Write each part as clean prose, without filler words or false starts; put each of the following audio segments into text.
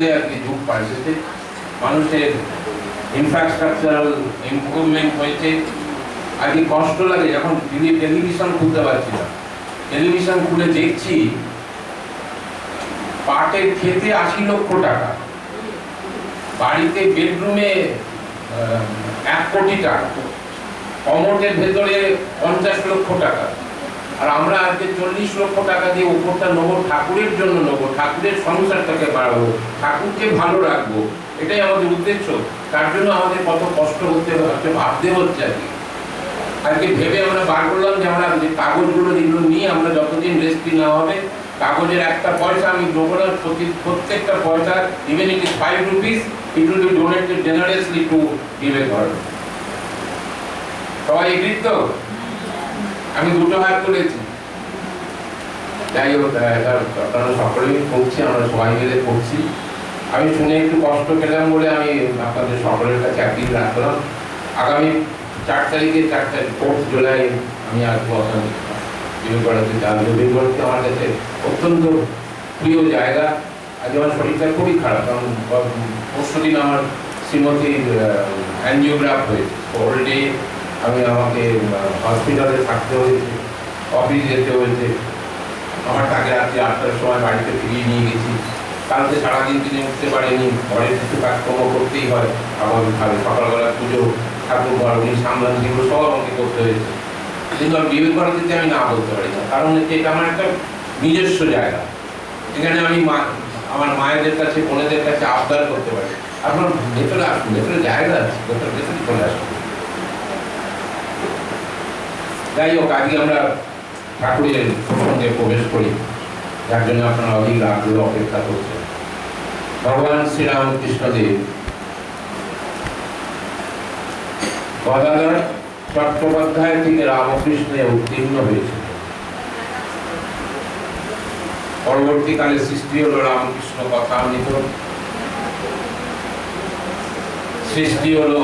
যুগ পাল্টেছে, মানুষের infrastructural improvement হয়েছে। আগে কষ্ট লাগে যখন টেলিভিশন খুলতে পারছি না, টেলিভিশন খুলে দেখছি পাটের খেতে 80 লক্ষ টাকা, বাড়িতে বেডরুমে 1 কোটি টাকা, কমোডের ভেতরে 50 লক্ষ টাকা। আর আমরা আজকে 40 লক্ষ টাকা দিয়ে উপরটা নেবো, ঠাকুরের জন্য নেবো, ঠাকুরের সংসারটাকে বাড়াবো, ঠাকুরকে ভালো রাখবো, এটাই আমাদের উদ্দেশ্য। তার জন্য আমাদের কত কষ্ট হচ্ছে, ভাবতে হচ্ছে আর কি। আজকে ভেবে আমরা বার করলাম যে আমরা যে কাগজগুলো যেগুলো নিয়ে আমরা যতদিন রেস্ট্রি না হবে, কাগজের একটা পয়সা আমি দেবো না, প্রত্যেকটা পয়সা, even it is 5 rupees, it will be donated generously to Vivekananda. সবাই এগ্রি তো? আমি দুটো হাত তুলেছি। যাই হোক, আপনারা সকলেই করছি, আমরা সবাই মিলে করছি। আমি শুনে একটু কষ্ট পেলাম বলে আমি আপনাদের সকলের কাছে একদিন রাখলাম। আগামী 4 তারিখে 4 জুলাই আমি আসবো বিবেকানন্দে। বিবেকানন্দ আমার কাছে অত্যন্ত প্রিয় জায়গা। আজ আমার শরীরটা খুবই খারাপ, কারণ পরশুদিন আমার শ্রীমতীর অ্যাঞ্জিওগ্রাফ হয়েছে। অলরেডি আমাকে হসপিটালে থাকতে হয়েছে, অফিস যেতে হয়েছে। আমার তাকে রাত্রি 8টার সময় বাড়িতে ফিরিয়ে নিয়ে গেছি। কালকে সারাদিন তিনি উঠতে পারেনি, ঘরের কিছু কাজকর্ম করতেই হয়, আবার সকালবেলা পুজো, ঠাকুর ঘর উনি সামলান, যেগুলো সব আমাকে করতে হয়েছে। কিন্তু আমি বিবেকানন্দে আমি না বলতে পারি না, কারণ হচ্ছে এটা আমার একটা নিজস্ব জায়গা। এখানে আমি আমার মায়েদের কাছে, বোনেদের কাছে আবদার করতে পারি, আপনার ভেতরে আসুন, ভেতরে জায়গা আছে, ভেতরে চলে আসুন। যাই হোক, আজকে আমরা ঠাকুরের সঙ্গে প্রবেশ করি, যার জন্য আপনারা অধিক আগ্রহ অপেক্ষা করছেন। ভগবান শ্রীরামকৃষ্ণদেব গদাধর চট্টোপাধ্যায় থেকে রামকৃষ্ণে উত্তীর্ণ হয়েছে। পরবর্তীকালে সৃষ্টি হল রামকৃষ্ণ কথামৃত, সৃষ্টি হল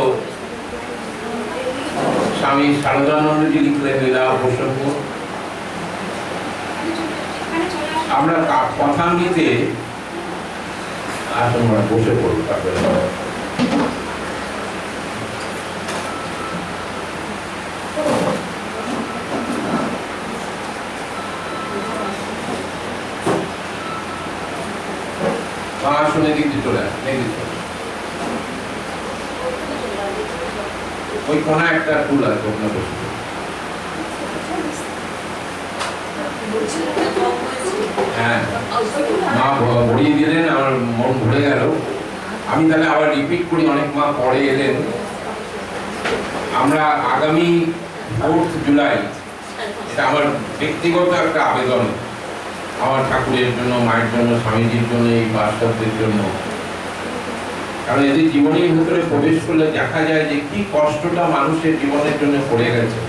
স্বামী শারদানন্দজি লিখলেন লীলা প্রসঙ্গ। আমরা কথামৃতে আসুন বসে পড়ব। আসনে দিতে চলে আসে, ওই কোনা একটা টুল আছে, ওখানে বসে। হ্যাঁ, মা ভরিয়ে দিলেন, আমার মন ভরে গেল। আমি তাহলে আবার রিপিট করি, অনেক মা পরে এলেন। আমরা আগামী 4 জুলাই, এটা আমার ব্যক্তিগত একটা আবেদন, আমার ঠাকুরের জন্য, মায়ের জন্য, স্বামীজির জন্য, এই বাস্তবদের জন্য। কারণ এদের জীবনের ভিতরে প্রবেশ করলে দেখা যায় যে কি কষ্টটা মানুষের জীবনের জন্য পড়ে গেছে।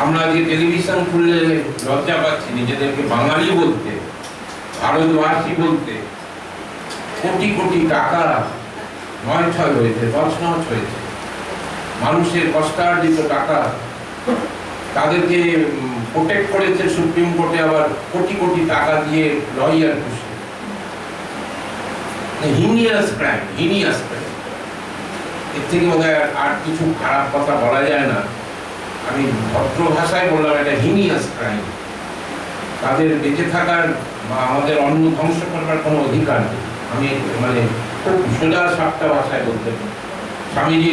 আমরা আজকে টেলিভিশন খুললে লজ্জা পাচ্ছি নিজেদেরকে বাঙালি বলতে, ভারতবাসী বলতে। কোটি কোটি টাকা নয়-ছয় হয়েছে, তছনছ হয়েছে। মানুষের কষ্টার্জিত টাকা, তাদেরকে প্রোটেক্ট করেছে সুপ্রিম কোর্টে, আবার কোটি কোটি টাকা দিয়ে লয়ার খুশি। Heinous crime, heinous crime. এর থেকে বোধহয় আর কিছু খারাপ কথা বলা যায় না। আমি ভদ্র ভাষায় বললাম, এটা হিনিয়াস ক্রাইম। তাদের বেঁচে থাকার বা আমাদের অন্ন ধ্বংস করবার কোনো অধিকার নেই। আমি খুব সোজা সাপটা ভাষায় বলতে পারি। স্বামীজি,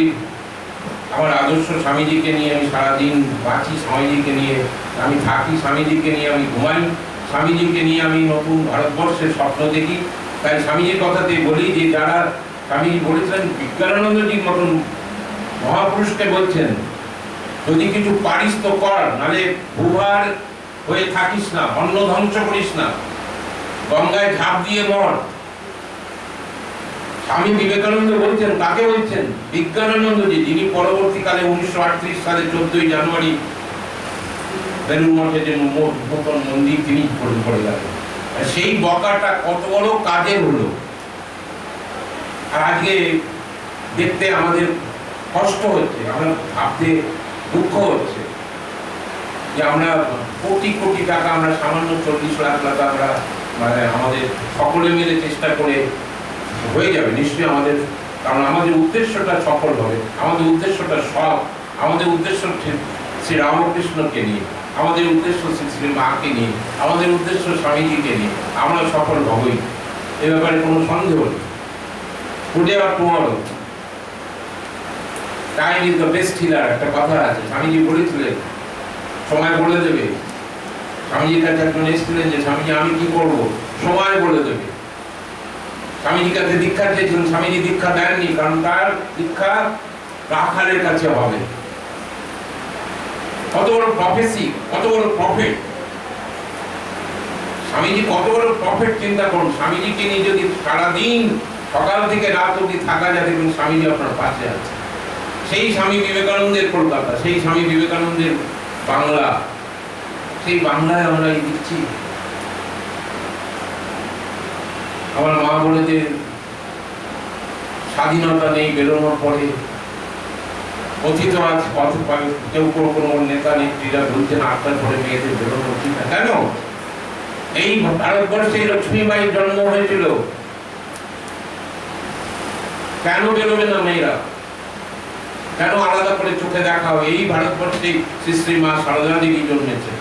আমার আদর্শ স্বামীজিকে নিয়ে আমি সারাদিন বাঁচি, স্বামীজিকে নিয়ে আমি থাকি, স্বামীজিকে নিয়ে আমি ঘুমাই, স্বামীজিকে নিয়ে আমি নতুন ভারতবর্ষের স্বপ্ন দেখি। তাই স্বামীজির কথাতে বলি যে যারা, স্বামীজি বলেছিলেন, বিজ্ঞানানন্দজির মতন মহাপুরুষকে বলছেন, যদি কিছু পারিস তো কর, নাহলে ভূভার হয়ে থাকিস না, অন্ন ধ্বংস করিস না, গঙ্গায় ঝাঁপ দিয়ে মর। স্বামী বিবেকানন্দ বলছেন, কাকে বলছেন? বিজ্ঞানানন্দজি, যিনি পরবর্তীকালে 1938 সালে 14 জানুয়ারি বেলুড় মঠে যে নতুন মন্দির তিনি করে গেলেন। সেই বকাটা কত বড় কাজে হলো। আর আজকে দেখতে আমাদের কষ্ট হচ্ছে, আমরা ভাবতে দুঃখ হচ্ছে যে আমরা কোটি কোটি টাকা, আমরা সামান্য 40 লাখ টাকা আমরা মানে আমাদের সকলে মিলে চেষ্টা করে হয়ে যাবে নিশ্চয়ই আমাদের, কারণ আমাদের উদ্দেশ্যটা সফল হবে, আমাদের উদ্দেশ্যটা সব, আমাদের উদ্দেশ্য শ্রী রামকৃষ্ণকে নিয়ে, আমাদের উদ্দেশ্য শ্রী শ্রী মাকে নিয়ে, আমাদের উদ্দেশ্য স্বামীজিকে নিয়ে, আমরা সফল হবই, এ ব্যাপারে কোনো সন্দেহ নেই। টুডে আর tomorrow, time is the best healer, একটা কথা আছে, স্বামীজি বলেছিলেন সময় বলে দেবে। স্বামীজির কাছে একজন এসেছিলেন যে স্বামীজি আমি কি করব, সময় বলে দেবে। স্বামীজির কাছে দীক্ষা চেয়েছিলেন, স্বামীজি দীক্ষা দেননি, কারণ তার দীক্ষা রাখালের কাছে হবে। কত বড় প্রফেসি, কত বড় প্রফেট স্বামীজি, কত বড় প্রফেট চিন্তা করুন। স্বামীজিকে নিয়ে যদি সারাদিন সকাল থেকে রাত অবধি থাকা যায়, দেখবেন স্বামীজি আপনার পাশে আছে। সেই স্বামী বিবেকানন্দের কলকাতা, সেই স্বামী বিবেকানন্দের বাংলা, সেই বাংলায় আমরা এই দিচ্ছি। আমার মা বলে যে স্বাধীনতা নেই বেরোনোর পরে, অতীত আছে, কেউ কোনো নেতা নেত্রীরা বলছেন 8টার পরে মেয়েদের বেরোনো উচিত না। কেন? এই ভারতবর্ষে লক্ষ্মীবাঈর জন্ম হয়েছিল, কেন বেরোবে না মেয়েরা? কেন আলাদা করে চোখে দেখা হয়? এই ভারতবর্ষে শ্রী শ্রী মা সারদা দেবী জন্মেছেন,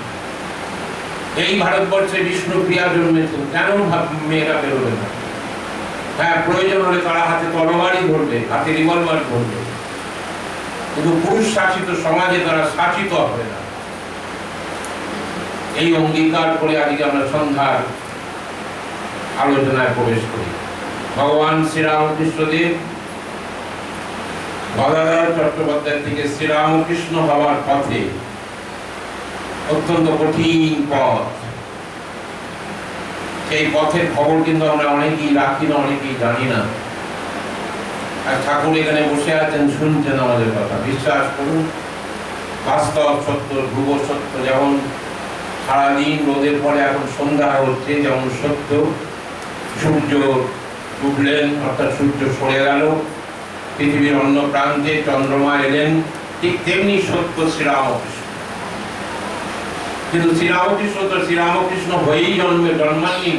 এই ভারতবর্ষে বিষ্ণুপ্রিয়া জন্মেছেন, কেন মেয়েরা বেরোবে না? হ্যাঁ, প্রয়োজন হলে তারা হাতে তরবারি ধরবে, হাতে রিভলভার ধরবে, কিন্তু পুরুষ শাসিত সমাজে তারা শাসিত হবে না। এই অঙ্গীকার করে আজকে আমরা সন্ধ্যার আলোচনায় প্রবেশ করি। ভগবান শ্রীরামকৃষ্ণদেব গদাধর চট্টোপাধ্যায় থেকে শ্রীরামকৃষ্ণ হওয়ার পথে অত্যন্ত কঠিন পথ, সেই পথের খবর কিন্তু আমরা অনেকেই রাখি না, অনেকেই জানি না। আর ঠাকুর এখানে বসে আছেন, শুনছেন আমাদের কথা, বিশ্বাস করুন বাস্তব সত্য, ধ্রুব সত্য। যেমন সারাদিন রোদের পরে এখন সন্ধ্যা হচ্ছে, যেমন সত্য সূর্য ডুবলেন, অর্থাৎ সূর্য সরে গেল, পৃথিবীর অন্য প্রান্তে চন্দ্রমা এলেন, ঠিক তেমনি সত্য শ্রীরামকৃষ্ণ। কিন্তু শ্রীরামকৃষ্ণ তো শ্রীরামকৃষ্ণ হয়েই জন্মাননি,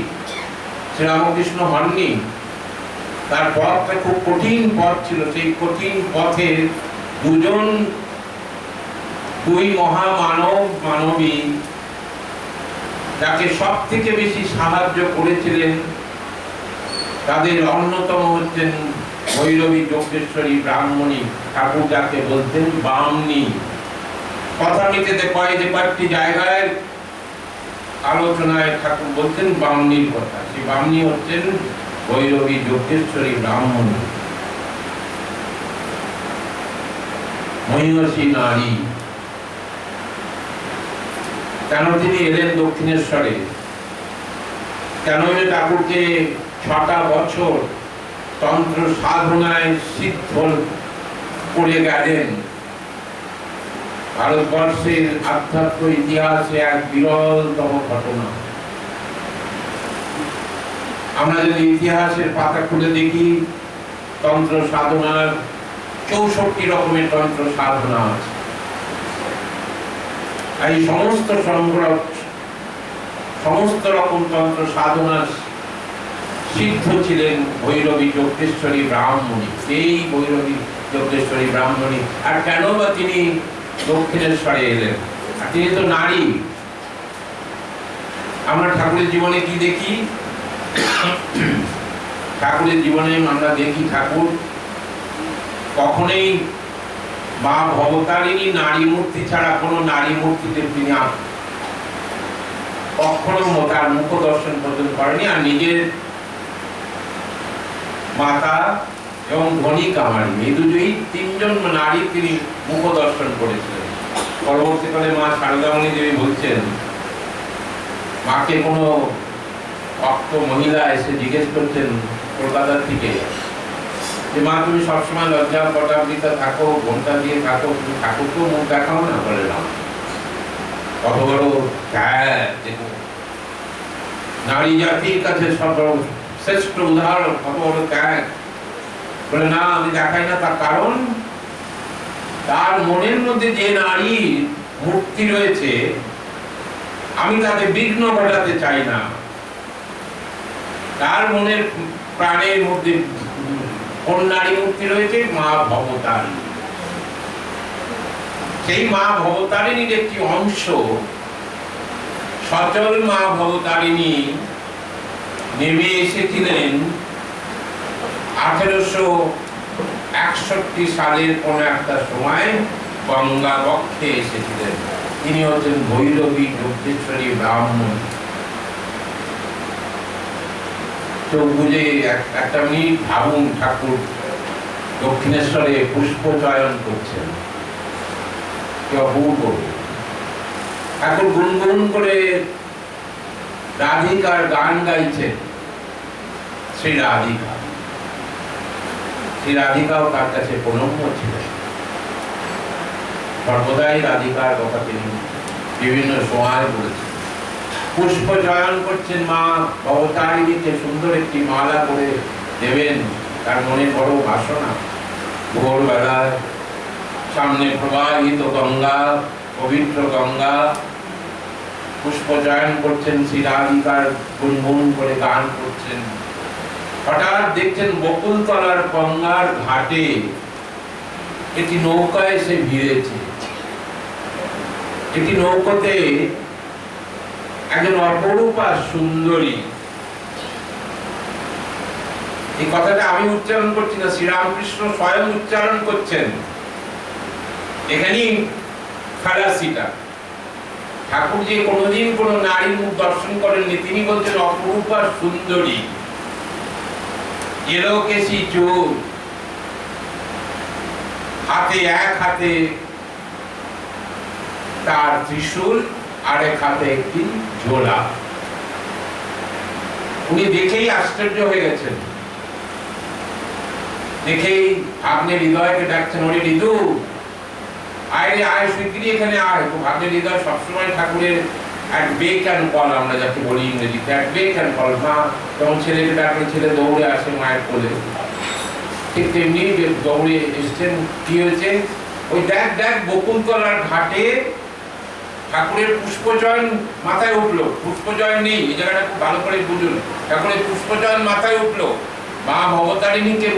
শ্রীরামকৃষ্ণ হননি। তার পথটা খুব কঠিন পথ ছিল। সেই কঠিন পথে দুই মহামানব মানবী যাকে সব থেকে বেশি সাহায্য করেছিলেন, তাদের অন্যতম হচ্ছেন ভৈরবী যোগেশ্বরী ব্রাহ্মণী ঠাকুর, যাকে বলতেন বামনী। কথা মিটেতে কয়েকটি জায়গায় আলোচনায় ঠাকুর বলতেন বামনীর কথা। সেই বামনী হচ্ছেন ভৈরবী যোগেশ্বরী ব্রাহ্মণী, মহিষী নারী। কেন তিনি এলেন দক্ষিণেশ্বরে? কেন ঠাকুরকে 6টা বছর তন্ত্র সাধনায় সিদ্ধ করে গেলেন? ভারতবর্ষের আধ্যাত্ম ইতিহাসে এক বিরলতম ঘটনা। আমরা যদি ইতিহাসের পাতা খুলে দেখি, তন্ত্র সাধনার 64 রকমের তন্ত্র সাধনা আছে। এই সমস্ত রকম তন্ত্র সাধনা সিদ্ধ ছিলেন ভৈরবী যোগেশ্বরী ব্রাহ্মণী। এই ভৈরবী যোগেশ্বরী ব্রাহ্মণী। আর কেন বা তিনি দক্ষিণেশ্বরে এলেন? আর তিনি তো নারী। আমরা ঠাকুরের জীবনে কি দেখি? ঠাকুরের জীবনে আমরা দেখি ঠাকুর কখনোই মা ভবতারিণী নারী মূর্তি ছাড়া কোনো নারী মূর্তিতে তিনি কখনো তার মুখ দর্শন পর্যন্ত করেনি। আর নিজের মাতা এবং ধনী কামারি, এই দুজনই 3জন নারী তিনি মুখ দর্শন করেছিলেন। পরবর্তীকালে মা সারদামণি দেবী বলছেন, মাকে কোনো ভক্ত মহিলা এসে জিজ্ঞেস করছেন কলকাতা থেকে যে মা তুমি সবসময় লজ্জা পটাবৃতা থাকো, ঘোমটা দিয়ে থাকো, তুমি ঠাকুরকেও মুখ দেখাও না? বলে না। কত বড় নারী জাতির কাছে শ্রেষ্ঠ উদাহরণ, কত বড় ত্যাগ। বলে না, আমি দেখাই না। তার কারণ তার মনের মধ্যে যে নারী মূর্তি রয়েছে, আমি তাতে বিঘ্ন ঘটাতে চাই না। তার মনের প্রাণের মধ্যে কোন নারী মূর্তি রয়েছে? মা ভবতারিণী। সেই মা ভবতারিণীর একটি অংশ, সচল মা ভবতারিণী নেমে এসেছিলেন 1861 সালের কোন একটা সময় গঙ্গা বক্ষে এসেছিলেন। তিনি হচ্ছেন ভৈরবী যোগেশ্বরী ব্রাহ্মণ। চোখ বুঝে একটা মিনিট ভাবুন, ঠাকুর দক্ষিণেশ্বরে পুষ্প চয়ন করছেন, কি অপূর্ব। ঠাকুর গুনগুন করে রাধিকার গান গাইছেন। শ্রী রাধিকা, শ্রী রাধিকাও তার কাছে প্রণম্য ছিলেন। সর্বদাই রাধিকার কথা তিনি বিভিন্ন সময় বলেছেন। পুষ্প চয়ন করছেন মা ভবতারিণীকে, সুন্দর একটি মালা করে দেবেন। তার মনে বড় বাসনা। ভোরবেলায় সামনে প্রবাহিত গঙ্গা, পবিত্র গঙ্গা, পুষ্প চয়ন করছেন, শ্রী রাধিকার গুনগুন করে গান করছেন। হঠাৎ দেখছেন বকুলতলার গঙ্গার ঘাটে একটি নৌকা এসে ভিড়েছে। একটি নৌকাতে একজন অপরূপা সুন্দরী, এই কথাটা আমি উচ্চারণ করছি না, শ্রীরামকৃষ্ণ স্বয়ং উচ্চারণ করছেন। এখানেই খালাসিটা। ঠাকুর যে কোনোদিন কোন নারীর মুখ দর্শন করেননি, তিনি বলছেন অপরূপা সুন্দরী, এলোকেশী চোখ, হাতে এক হাতে তার ত্রিশূল, আরেক হাতে একটি ঝোলা। উনি দেখেই আশ্চর্য হয়ে গেছেন। দেখেই ভাগ্নে হৃদয়কে ডাকছেন, ওরে ঋতু আয় রে আয়, শিগগিরই এখানে আয়। তো ভাগ্নে হৃদয় সবসময় ঠাকুরের এক বেক অ্যান্ড কল, আমরা যাকে বলি ইংরেজিতে এক বেক অ্যান্ড কল। মা যখন ছেলেকে ডাকলে ছেলে দৌড়ে আসে মায়ের কোলে, ঠিক তেমনি দৌড়ে এসছেন। কি হয়েছে? ওই দেখ দেখ বকুলতলার ঘাটে ঠাকুরের পুষ্পচয়ন মাথায় উঠলো। পুষ্পচয়ন নেই, এই জায়গাটা খুব ভালো করে বুঝুন। ঠাকুরের পুষ্পচয়ন মাথায় উঠলো, মা ভবতারিণীকে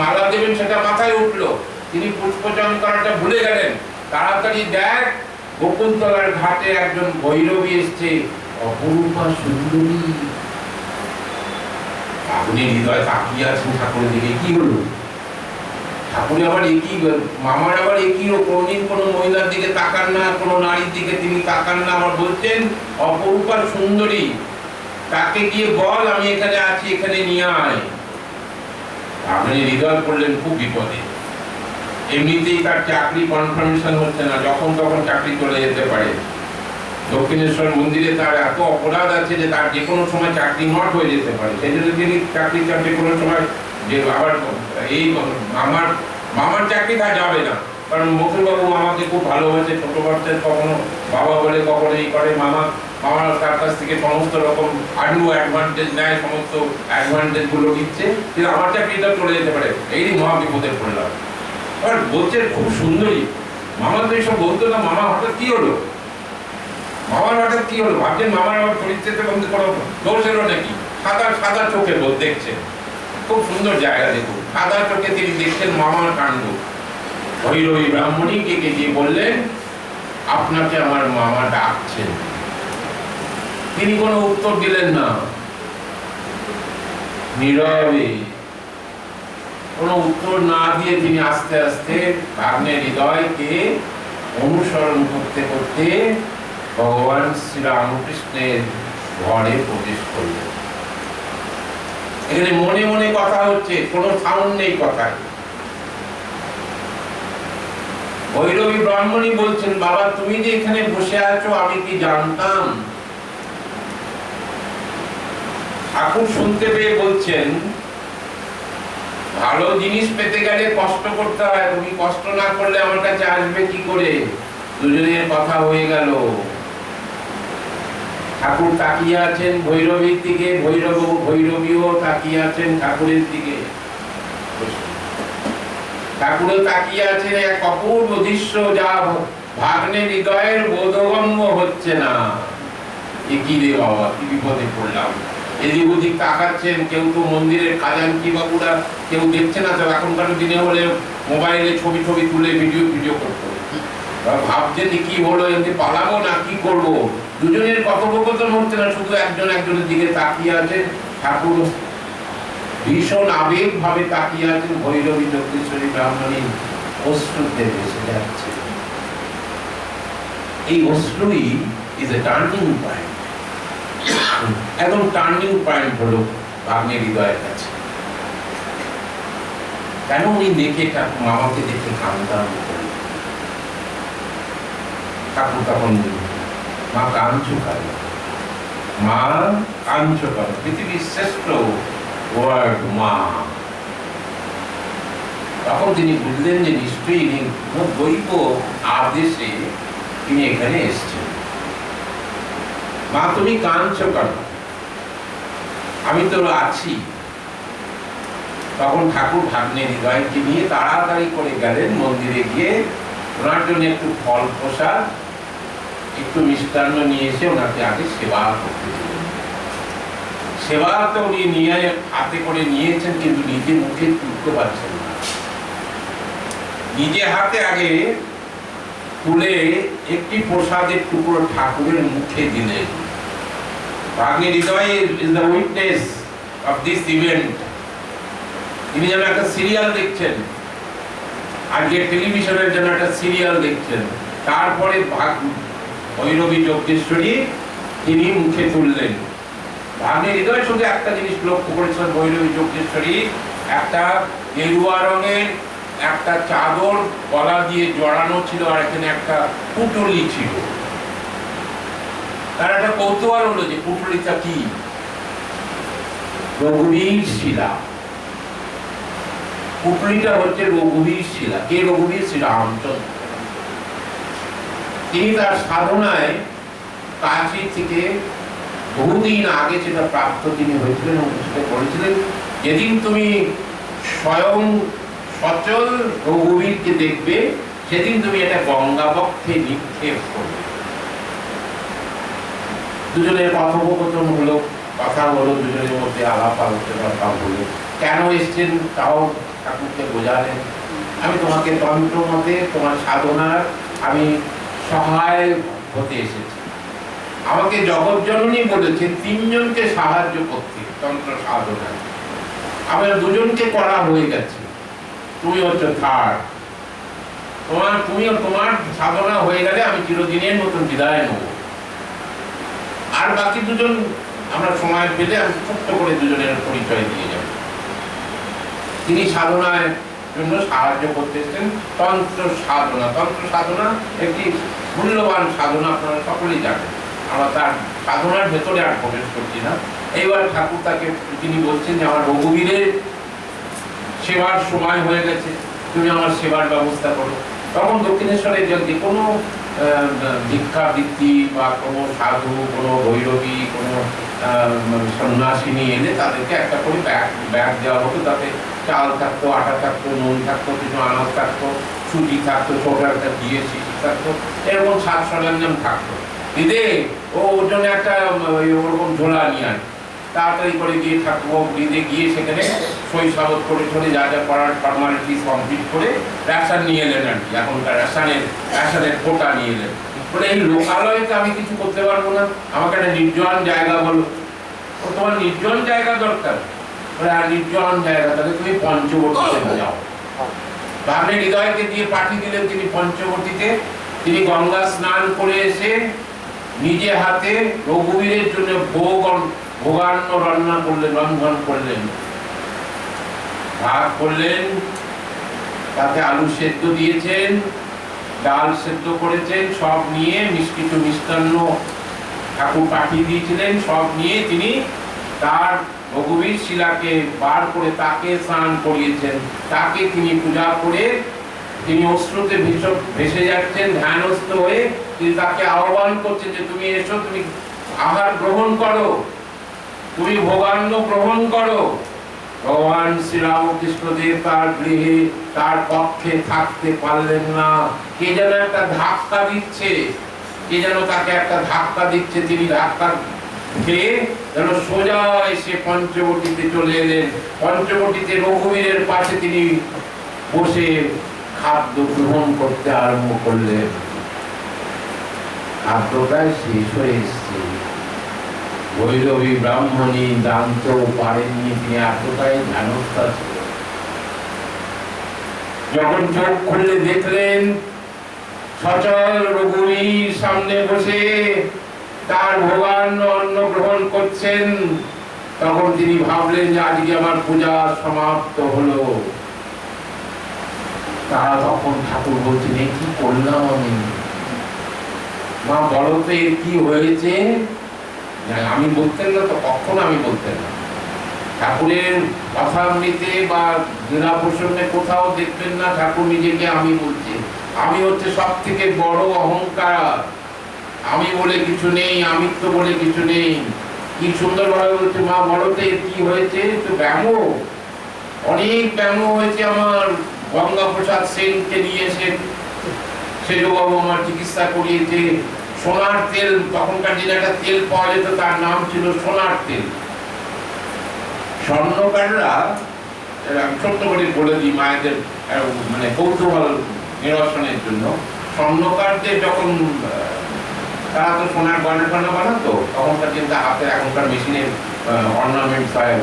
মালা দেবেন সেটা মাথায় উঠলো, তিনি পুষ্পচয়ন করাটা ভুলে গেলেন। তাড়াতাড়ি দেখ বকুলতলার ঘাটে একজন ভৈরবী এসছে, অপরূপা সুন্দরী। আপনি হৃদয় তাকিয়ে আছেন ঠাকুরের দিকে। কি হলো? ঠাকুর আবার একই, মামার আবার একই, কোনদিন কোনো মহিলার দিকে তাকান না, কোনো নারীর দিকে তিনি তাকান না। আবার বলছেন অপরূপা সুন্দরী, তাকে গিয়ে বল আমি এখানে আছি, এখানে নিয়ে আয়। আপনি হৃদয় করলেন খুব বিপদে। এমনিতেই তার চাকরি কনফার্মেশন হচ্ছে না, যখন তখন চাকরি চলে যেতে পারে। দক্ষিণেশ্বর মন্দিরে তার এত অপরাধ আছে যে তার যে কোনো সময় চাকরি নট হয়ে যেতে পারে। সেই জন্য তিনি চাকরি যে কোনো সময় যে আবার এই মামার চাকরি তা যাবে না, কারণ মকুলবাবু মামাকে খুব ভালোবাসে। ছোট বাচ্চার কখনো বাবা বলে, কখনো এই করে। মামার তার কাছ থেকে সমস্ত রকম আডু অ্যাডভান্টেজ নেয়, সমস্ত অ্যাডভান্টেজ গুলো দিচ্ছে, কিন্তু আমার চাকরিটা চলে যেতে পারে। এই মহা বিপদে পড়লাম। আর বলছে খুব সুন্দরী। মামা তো এইসব বলতো না। মামা হঠাৎ কি হলো? মামার হঠাৎ কি হলো? ভাবছেন মামার আবার পরিচিত বলতে কোনো দোষ এলো নাকি? সাদা সাদা চোখে দেখছে, খুব সুন্দর জায়গা। দেখুন সাদা চোখে তিনি দেখছেন মামার কাণ্ড। ভৈরবী ব্রাহ্মণীকে গিয়ে বললেন আপনাকে আমার মামা ডাকছেন। তিনি কোনো উত্তর দিলেন না, নীরবে। কোনো উত্তর না দিয়ে তিনি আস্তে আস্তে ভাগ্নের হৃদয়কে অনুসরণ করতে করতে ভগবান শ্রীরামকৃষ্ণের ঘরে প্রবেশ করলেন। এখানে মনে মনে কথা হচ্ছে, কোনো সাউন্ড নেই কথায়। ভৈরবী ব্রাহ্মণী বলছেন বাবা তুমি যে এখানে বসে আছো আমি কি জানতাম? ঠাকুর শুনতে পেয়ে বলছেন ভালো জিনিস পেতে গেলে কষ্ট করতে হয়, তুমি কষ্ট না করলে আমার কাছে আসবে কি করে? দুজনের কথা হয়ে গেল। ঠাকুর তাকিয়ে আছেন ভৈরবীর দিকে, ভৈরবীও তাকিয়ে আছেন ঠাকুরের দিকে। ঠাকুরও তাকিয়ে আছেন, এক অপূর্ব দৃশ্য যা ভাগ্নে হৃদয়ের বোধগম্য হচ্ছে না। কি রে বাবা, কি বিপদে পড়লাম। এদিক ওদিক তাকাচ্ছেন, কেউ তো মন্দিরের খাজাঞ্চি বাবুরা কেউ দেখছে না, তো এখনকার দিনে হলে মোবাইলে ছবি তুলে ভিডিও করতো, ভাবছেন কি হলো, এমনি পালাবো না কি করব। দুজনের কথোপকথন হচ্ছে না, শুধু একজনের দিকে তাকিয়ে আছেন। ঠাকুর ভীষণ আবেগ ভাবে তাকিয়ে আছেন, ভৈরবী যোগেশ্বরী ব্রাহ্মণী অশ্রুতে ভেসে যাচ্ছে। এই অশ্রুই ইজ এ টার্নিং পয়েন্ট, একদম টার্নিং পয়েন্ট হলো ভাগ্নের হৃদয়ের কাছে। কেন উনি দেখে মামাকে দেখে কান্দান করেন। ঠাকুর তখন মা কাঁদছো কেন, মা কাঁদছো কেন, পৃথিবীর শ্রেষ্ঠ ওয়ার্ড মা। তখন তিনি বুঝলেন যে নিশ্চয়ই দৈব আদেশে তিনি এখানে এসছেন। মা তুমি কাঁদছো কেন, আমি তো আছি। তখন ঠাকুর ভাগ্নের হৃদয়কে নিয়ে তাড়াতাড়ি করে গেলেন মন্দিরে, গিয়ে ওনার জন্য একটু ফল প্রসাদ একটু মিষ্টান্ন নিয়ে এসে ওনাকে আগে সেবা করতে দিলেন। সেবা তো উনি নিয়ে হাতে করে নিয়েছেন, কিন্তু নিজে মুখে তুলতে পারছেন না। নিজে হাতে আগে তুলে একটি প্রসাদের টুকরো ঠাকুরের মুখে দিলেন। ভাগ্নের হৃদয় is the witness of this event. তিনি যেন একটা সিরিয়াল দেখছেন, আজকে টেলিভিশনের জন্য একটা সিরিয়াল দেখছেন। তারপরে ভৈরবী যোগেশ্বরী তিনি মুখে তুললেন। ভাগ্নের হৃদয় শুধু একটা জিনিস লক্ষ্য করেছিলেন, ভৈরবী যোগেশ্বরী একটা গেরুয়া রঙের একটা চাদর গলা দিয়ে জড়ানো ছিল, আর এখানে একটা পুটলি ছিল। তার একটা কৌতূহল হলো যে পুটলিটা কি। রঘুবীর শিলা, পুটলিটা হচ্ছে রঘুবীর শিলা। কে রঘুবীর? শ্রীরামচন্দ্র। তিনি তার সাধনায় কাশী থেকে বহুদিন আগে সেটা প্রাপ্ত তিনি হয়েছিলেন এবং সেটা বলেছিলেন, যেদিন তুমি স্বয়ং সচল রঘুবীরকে দেখবে সেদিন তুমি এটা গঙ্গা বক্ষে নিক্ষেপ করবে। দুজনের কথোপকথন হলো, কথা হলো, দুজনের মধ্যে আলাপ আলোচনা হলো। কেন এসছেন তাও ঠাকুরকে বোঝালেন। আমি তোমাকে তন্ত্র মতে তোমার সাধনার আমি সহায় হতে এসেছি। আমাকে জগৎজননী বলেছেন তিনজনকে সাহায্য করতে তন্ত্র সাধনায়, আমার দুজনকে করা হয়ে গেছে, তুমি হচ্ছে থার্ড। তোমার সাধনা হয়ে গেলে আমি চিরদিনের মতন বিদায় নেব। আর বাকি দুজন আমরা সময় পেলে আমি ছোট্ট করে দুজনের পরিচয় দিয়ে যাব। তিনি সাধনায় জন্য সাহায্য করতেছেন। তন্ত্র সাধনা একটি মূল্যবান সাধনা, আপনারা সকলেই জানেন। আমরা তার সাধনার ভেতরে আর প্রবেশ করছি না। এইবার ঠাকুর তাকে তিনি বলছেন যে আমার রঘুবীরের সেবার সময় হয়ে গেছে, তুমি আমার সেবার ব্যবস্থা করো। তখন দক্ষিণেশ্বরে যে কোনো ভিক্ষাবৃত্তি বা কোনো সাধু, কোনো ভৈরবী, কোনো সন্ন্যাসিনী এলে তাদেরকে একটা করে ব্যাগ দেওয়া হতো। তাতে চাল থাকতো, আটা থাকতো, নুন থাকতো, কিছু আনাজ থাকতো, সুজি থাকতো, ছোট একটা দিয়ে শিশি থাকতো, এরকম সাজ সরঞ্জাম থাকতো। দিদে ওর জন্য একটা ওরকম ঝোলা নিয়ে আয়। তাড়াতাড়ি করে গিয়ে ঠাকুর দিদে গিয়ে সেখানে সই সাবত করে যা যা করার ফর্মালিটিস কমপ্লিট করে রেশন নিয়ে এলেন আর কি। এখনকার রেশনের কোটা নিয়ে এলেন। বলে এই লোকালয়তে আমি কিছু করতে পারবো না, আমাকে একটা নির্জন জায়গা বলো। তোমার নির্জন জায়গা দরকার? বলে আর নির্জন জায়গা, তাহলে তুমি পঞ্চবটিতে যাও। ভাগ্নের হৃদয়কে দিয়ে পাঠিয়ে দিলেন তিনি পঞ্চবটিতে। তিনি গঙ্গা স্নান করে এসে নিজে হাতে রঘুবীরের জন্য ভোগান্ন রন্ধন করলেন, ভাত করলেন, তাতে আলু সেদ্ধ দিয়েছেন, ডাল সেদ্ধ করেছেন, সব নিয়ে মিষ্টান্ন ঠাকুর পাঠিয়ে দিয়েছিলেন। সব নিয়ে তিনি তার রঘুবীর শিলাকে বার করে তাকে স্নান করিয়েছেন। তাকে তিনি পূজা করে তিনি অশ্রুতে ভেসে যাচ্ছেন ধ্যানস্থ হয়ে। তিনি তাকে আহ্বান করছেন যে তুমি এসো, তুমি আহার গ্রহণ করো, তুমি ভোগান্ন গ্রহণ করো। ভগবান শ্রীরামকৃষ্ণদেব তার গৃহে তার পক্ষে থাকতে পারলেন না। কে যেন একটা ধাক্কা দিচ্ছে, কে যেন তাকে একটা ধাক্কা দিচ্ছে। তিনি ধাক্কা খেয়ে যেন সোজা এসে পঞ্চবটিতে চলে এলেন। পঞ্চবটিতে রঘুবীরের পাশে তিনি বসে খাদ্য গ্রহণ করতে আরম্ভ করলেন। খাদ্য প্রায় শেষ হয়ে এসছে। ভৈরবী ব্রাহ্মণী জানতেও পারেননি তিনি এতটাই ধ্যানস্থ ছিল। যখন চোখ খুললে দেখলেন সচল রঘুবীর সামনে বসে তার ভোগান্ন অন্ন গ্রহণ করছেন, তখন তিনি ভাবলেন যে আজকে আমার পূজা সমাপ্ত হলো। তারা তখন ঠাকুর বলছেন, কি করলাম আমি? মা বলো তো এর কি হয়েছে? আমি বলতেন না তো, কখনো আমি বলতেন না। ঠাকুরের কথামৃতে বা জেলা প্রসঙ্গে কোথাও দেখবেন না ঠাকুর নিজেকে আমি বলছে। আমি হচ্ছে সব থেকে বড় অহংকার, আমি বলে কিছু নেই, আমিত্ব বলে কিছু নেই। কি সুন্দর ভাবে বলছে, মা বলো তো এর কি হয়েছে? তো ব্যামো, অনেক ব্যামো হয়েছে আমার। গঙ্গা প্রসাদ সেনকে নিয়ে এসে সেজবাবু আমার চিকিৎসা করিয়েছে। সোনার তেল, তখনকার দিনে একটা তেল পাওয়া যেত, তার নাম ছিল সোনার তেল। স্বর্ণকাররা, ছোট্ট করে বলে দিই মায়েদের মানে কৌতূহল নিরসনের জন্য, স্বর্ণকারদের যখন তারা তো সোনার গয়না টয়না বানাতো, তখনকার কিন্তু হাতের, এখনকার মেশিনের অর্নামেন্টস হয়,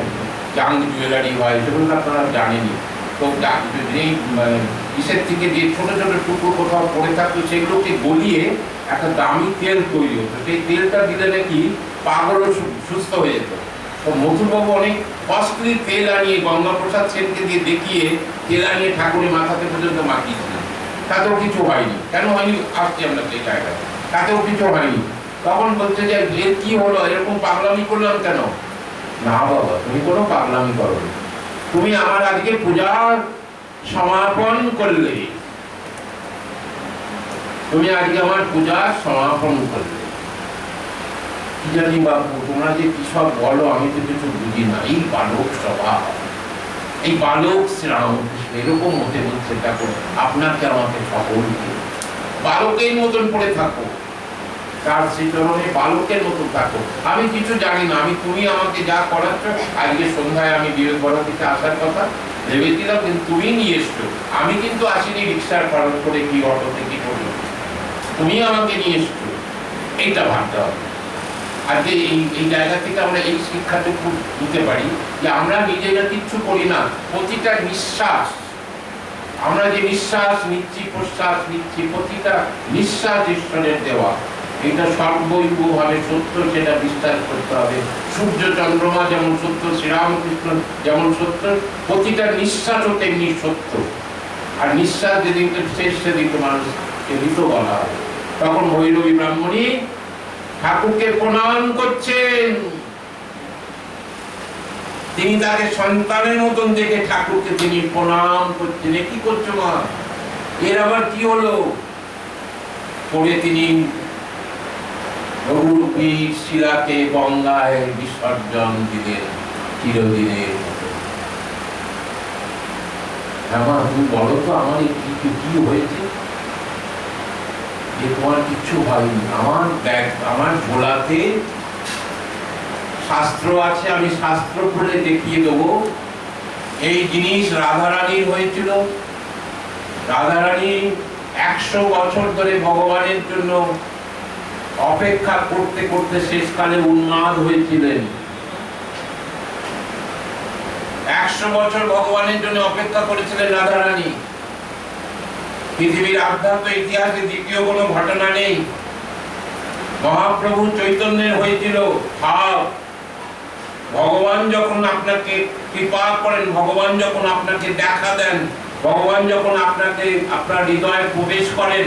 জাং জুয়েলারি হয়, সেগুলো আপনারা জানেনি। তো যেই ইসের থেকে যে ছোট ছোট টুকরো কোথাও পড়ে থাকতো সেগুলোকে গলিয়ে একটা দামি তেল তৈরি হতো। সেই তেলটা দিলে নাকি পাগলও সুস্থ হয়ে যেত। তো মথুরবাবু অনেক কস্টলি তেল আনিয়ে গঙ্গাপ্রসাদ সেনকে দিয়ে দেখিয়ে তেল আনিয়ে ঠাকুরের মাথাতে পর্যন্ত মাখিয়েছিলেন। তাতেও কিছু হয়নি। কেন হয়নি আসছি আমরা সেই জায়গায়, তাতেও কিছু হয়নি। তখন বলছে যে এর কি হলো, এরকম পাগলামি করলাম কেন? না বাবা, তুমি কোনো পাগলামি করো, তুমি আমার আজকে পূজার সমাপন করলে, তুমি আজকে আমার পূজার সমাপন করলে। কি জানি বাবু, তোমরা যে কি সব বলো আমি তো কিছু বুঝি না। এই বালক স্বভাব, এই বালক শ্রীরামকৃষ্ণ এরকম হতে বলছে ঠাকুর, আপনাকে আমাকে সকলকে বালকের মতন পড়ে থাকো, তার শ্রীচরণে বালকের মতন থাকো। আমি কিছু জানি না, আমি তুমি আমাকে যা করাচ্ছ, আজকে সন্ধ্যায় আমি বিবেক ভারতীতে আসার কথা ভেবেছিলাম, কিন্তু তুমি নিয়ে এসছো। আমি কিন্তু আসিনি রিক্সার খরচ করে, কি অটোতে কি করলো, তুমি আমাকে নিয়ে এসছো। এইটা ভাবতে হবে। আজকে এই জায়গা থেকে আমরা এই শিক্ষাটুকু নিতে পারি যে আমরা নিজেরা কিচ্ছু করি না। প্রতিটা নিঃশ্বাস, আমরা যে নিঃশ্বাস নিচ্ছি, প্রশ্বাস নিচ্ছি, প্রতিটা নিঃশ্বাস ঈশ্বরের দেওয়া। এটা সর্বৈবভাবে সত্য, সেটা বিশ্বাস করতে হবে। সূর্য চন্দ্রমা যেমন সত্য, শ্রীরামকৃষ্ণ যেমন সত্য, প্রতিটা নিঃশ্বাসও তেমনি সত্য। আর নিঃশ্বাস যেদিনকে শেষ, সেদিনকে মানুষকে মৃত বলা হবে। তখন ভৈরবী ব্রাহ্মণী ঠাকুরকে প্রণাম করছেন। তিনি তাকে সন্তানের মতন দেখে ঠাকুরকে তিনি প্রণাম করছেন। কি করছো মা, এর আবার কি হলো? পরে তিনি রঘুরূপী শিলাকে গঙ্গায় বিসর্জন দিলেন চিরদিনের মতো। মা তুমি বলো তো আমার কি হয়েছে? যে তোমার কিচ্ছু হয়নি। আমার ব্যাগ, আমার ঝোলাতে শাস্ত্র আছে, আমি শাস্ত্র খুলে দেখিয়ে দেবো। এই জিনিস রাধারানীর হয়েছিল। রাধারানী 100 বছর ধরে ভগবানের জন্য অপেক্ষা করতে করতে শেষকালে উন্মাদ হয়েছিলেন। 100 বছর ভগবানের জন্য অপেক্ষা করেছিলেন রাধারানী। পৃথিবীর আধ্যাত্ম ইতিহাসে দ্বিতীয় কোনো ঘটনা নেই। মহাপ্রভু চৈতন্যের হয়েছিল ভাব, ভগবান যখন আপনাকে কৃপা করেন, ভগবান যখন আপনাকে দেখা দেন, ভগবান যখন আপনাকে আপনার হৃদয়ে প্রবেশ করেন,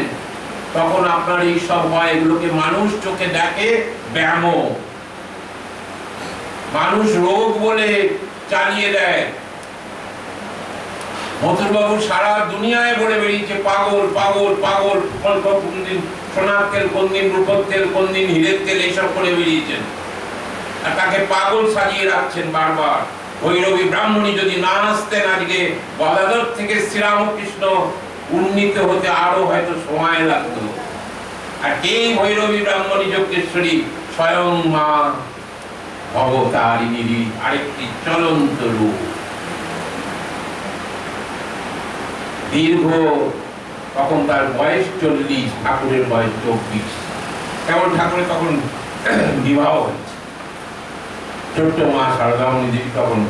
তখন আপনার এই সব হয়। এগুলোকে মানুষ চোখে দেখে ব্যাম, মানুষ রোগ বলে চালিয়ে দেয়। মথুরবাবু সারা দুনিয়ায় বলে বেরিয়েছে পাগল পাগল পাগল, কোন দিন সোনার তেল, কোন দিন রূপোর তেল, কোন দিন হীরের তেল, এইসব করে বেরিয়েছেন। আর তাকে পাগল সাজিয়ে রাখছেন বারবার। ভৈরবী ব্রাহ্মণী যদি না আসতেন, আজকে গদাধর থেকে শ্রীরামকৃষ্ণ উন্নীত হতে আরো হয়তো সময় লাগতো। আর কে ভৈরবী ব্রাহ্মণী যজ্ঞেশ্বরী? স্বয়ং মা অবতারিণীর আরেকটি চলন্ত রূপ। দীর্ঘ, তখন তার বয়স 40, ঠাকুরের বয়স 24। কেবল ঠাকুরের তখন বিবাহ হয়েছে। ছোট্ট মা সারদামণি দেবী তখন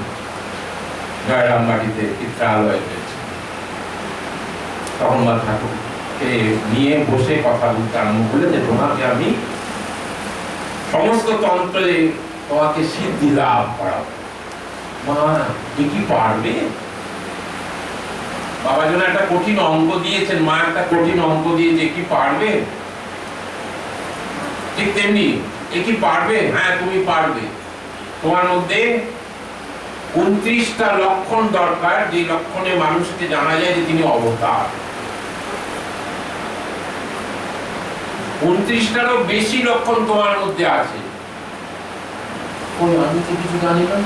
জয়রামবাটিতে চিত্রালয় হয়েছে। তখন মা ঠাকুরকে নিয়ে বসে কথা বলতে আরম্ভ করলে যে তোমাকে আমি সমস্ত তন্ত্রে তোমাকে সিদ্ধি লাভ করাবো। মা কি পারবে? বাবা যেন একটা কঠিন অঙ্ক দিয়েছেন, মা একটা কঠিন অঙ্ক দিয়ে যে কি পারবে? ঠিক তেমনি এ কি পারবে? হ্যাঁ তুমি পারবে। তোমার মধ্যে 29টা লক্ষণ দরকার, যে লক্ষণে মানুষকে জানা যায় যে তিনি অবতার। 29টারও বেশি লক্ষণ তোমার মধ্যে আছে। আমি তো কিছু জানি না,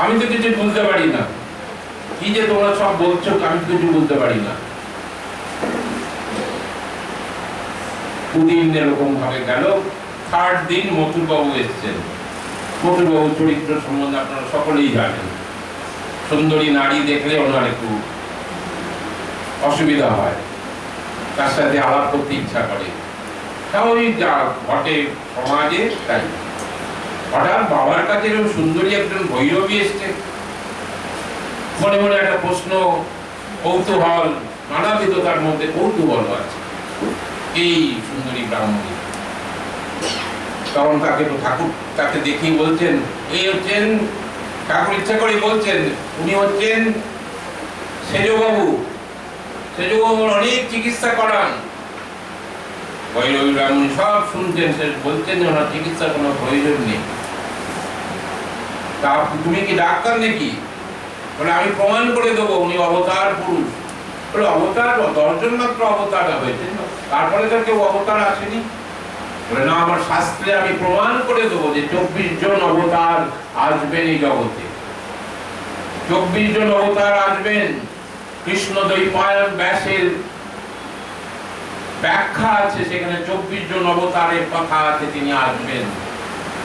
আমি তো কিছু বুঝতে পারি না, কি যে তোমরা সব বলছো আমি তো কিছু বুঝতে পারি না। দুদিন এরকম ভাবে গেল। 3rd দিন মথুরবাবু এসেছেন। মথুরবাবু চরিত্র সম্বন্ধে আপনারা সকলেই জানেন। সুন্দরী নারী দেখলে ওনার একটু অসুবিধা হয়, তার সাথে আলাপ করতে ইচ্ছা করে, স্বাভাবিক যা ঘটে সমাজে তাই। হঠাৎ বাবার কাছে এরকম সুন্দরী একজন ভৈরবী এসছে। মনে মনে একটা প্রশ্ন, কৌতূহল, নানাবিধতার মধ্যে কৌতূহল আছে এই সুন্দরী ব্রাহ্মণী। তখন তাকে তো ঠাকুর তাকে দেখেই বলছেন, এই হচ্ছেন, ঠাকুর ইচ্ছা করে বলছেন, উনি হচ্ছেন সেজবাবু। সেজবাবুর অনেক চিকিৎসা করান। ভৈরবী ব্রাহ্মণী সব শুনছেন, সে বলছেন যে ওনার চিকিৎসার কোনো প্রয়োজন নেই। তা তুমি কি ডাক্তার নাকি? বলে আমি প্রমাণ করে দেবো উনি অবতার পুরুষ। বলে অবতার 10 জন মাত্র অবতার হয়েছে, তারপরে তো কেউ অবতার আসেনি। বলে না, আমার শাস্ত্রে আমি প্রমাণ করে দেবো যে 24 জন অবতার আসবেন এই জগতে। 24 জন অবতার আসবেন। কৃষ্ণ দ্বৈপায়ন ব্যাসের ব্যাখ্যা আছে, সেখানে 24 জন অবতারের কথা আছে, তিনি আসবেন।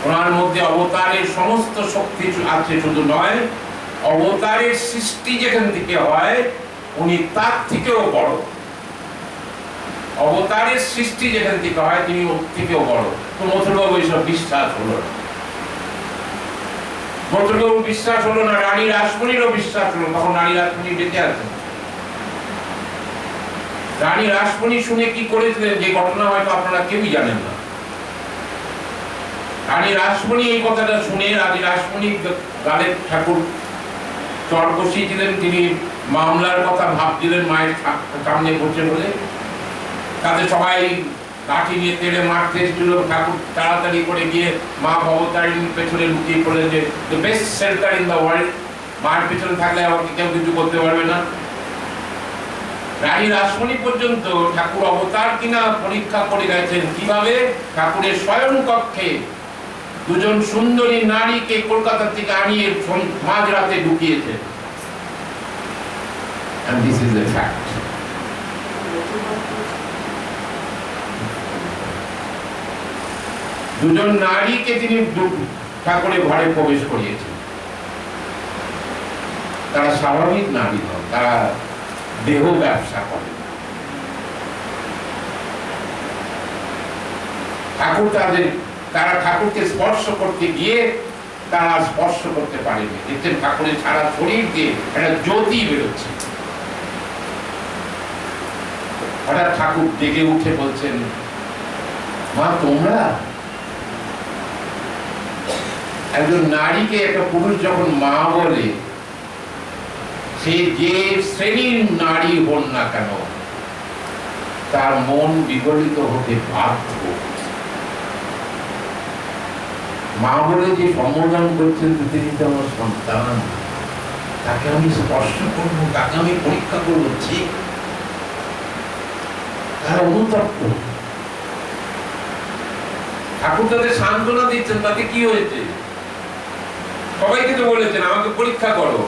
ওনার মধ্যে অবতারের সমস্ত শক্তি আছে, শুধু নয় অবতারের সৃষ্টি যেখান থেকে হয় উনি তার থেকেও বড়। অবতারের সৃষ্টি যেখান থেকে হয় তিনি ওর থেকেও বড়। তো মথুরবাবু এইসব বিশ্বাস হলো না। মথুরবাবু বিশ্বাস হলো না, রানী রাসমণিরও বিশ্বাস হলো। তখন রানী রাসমণি বেঁচে আছেন। রানী রাসমণি শুনে কি করেছিলেন, যে ঘটনা হয়তো আপনারা কেউই জানেন না। রানী রাসমণি এই কথাটা শুনে, রানী রাসমণি গালে ঠাকুর চর বসিয়েছিলেন, তিনি মামলার কথা ভাবছিলেন মায়ের সামনে বসে বলে। তাতে সবাই লাঠি নিয়ে তেড়ে মারতে এসেছিল। ঠাকুর তাড়াতাড়ি করে গিয়ে মা ভবতারিণীর পেছনে লুকিয়ে পড়লেন যে the best shelter in the world, মায়ের পেছনে থাকলে আমাকে কেউ কিছু করতে পারবে না। রানী রাসমণি পর্যন্ত ঠাকুর অবতার কিনা পরীক্ষা করে গেছেন। কিভাবে? ঠাকুরের শয়ন কক্ষে 2 জন সুন্দরী নারীকে কলকাতা থেকে আনিয়ে মাঝরাতে ঢুকিয়েছে। And this is a fact. দুজন নারীকে তিনি ঠাকুরের ঘরে প্রবেশ করিয়েছেন। তারা স্বাভাবিক নারী নয়, তারা দেহ ব্যবসা করে। ঠাকুর তারা ঠাকুরকে স্পর্শ করতে গিয়ে তারা স্পর্শ করতে পারেনি। দেখছেন ঠাকুরের সারা শরীর দিয়ে একটা জ্যোতি বেরোচ্ছে। হঠাৎ ঠাকুর জেগে উঠে বলছেন, মা তোমরা? একজন নারীকে একটা পুরুষ যখন মা বলে, সে যে শ্রেণীর নারী হন না কেন তার মন বিগলিত হতে বাধ্য। মা বলে যে সম্বোধন করছেন, তিনি তো আমার সন্তান, তাকে আমি স্পর্শ করবো, তাকে আমি পরীক্ষা করবো, ঠিক তারা অনুতপ্ত। ঠাকুর তাদের সান্ত্বনা দিচ্ছেন, তাতে কি হয়েছে? সবাইকে তো বলেছেন আমাকে পরীক্ষা করো,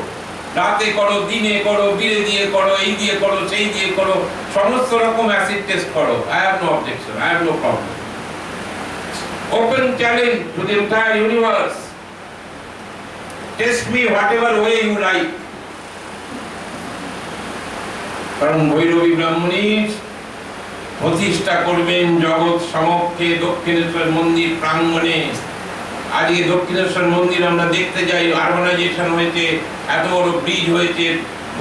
রাতে করো, দিনে করো, বিড়ে দিয়ে করো, এই দিয়ে করো, সেই দিয়ে করো, সমস্ত রকম অ্যাসিড টেস্ট করো। I have no objection, I have no problem. open challenge to the entire universe. Test me whatever way you like. কারণ ভৈরবী ব্রাহ্মণী প্রতিষ্ঠা করবেন জগৎ সমক্ষে দক্ষিণেশ্বর মন্দির প্রাঙ্গণে। আজকে দক্ষিণেশ্বর মন্দির আমরা দেখতে যাই, আরবানাইজেশন হয়েছে, এত বড় ব্রিজ হয়েছে,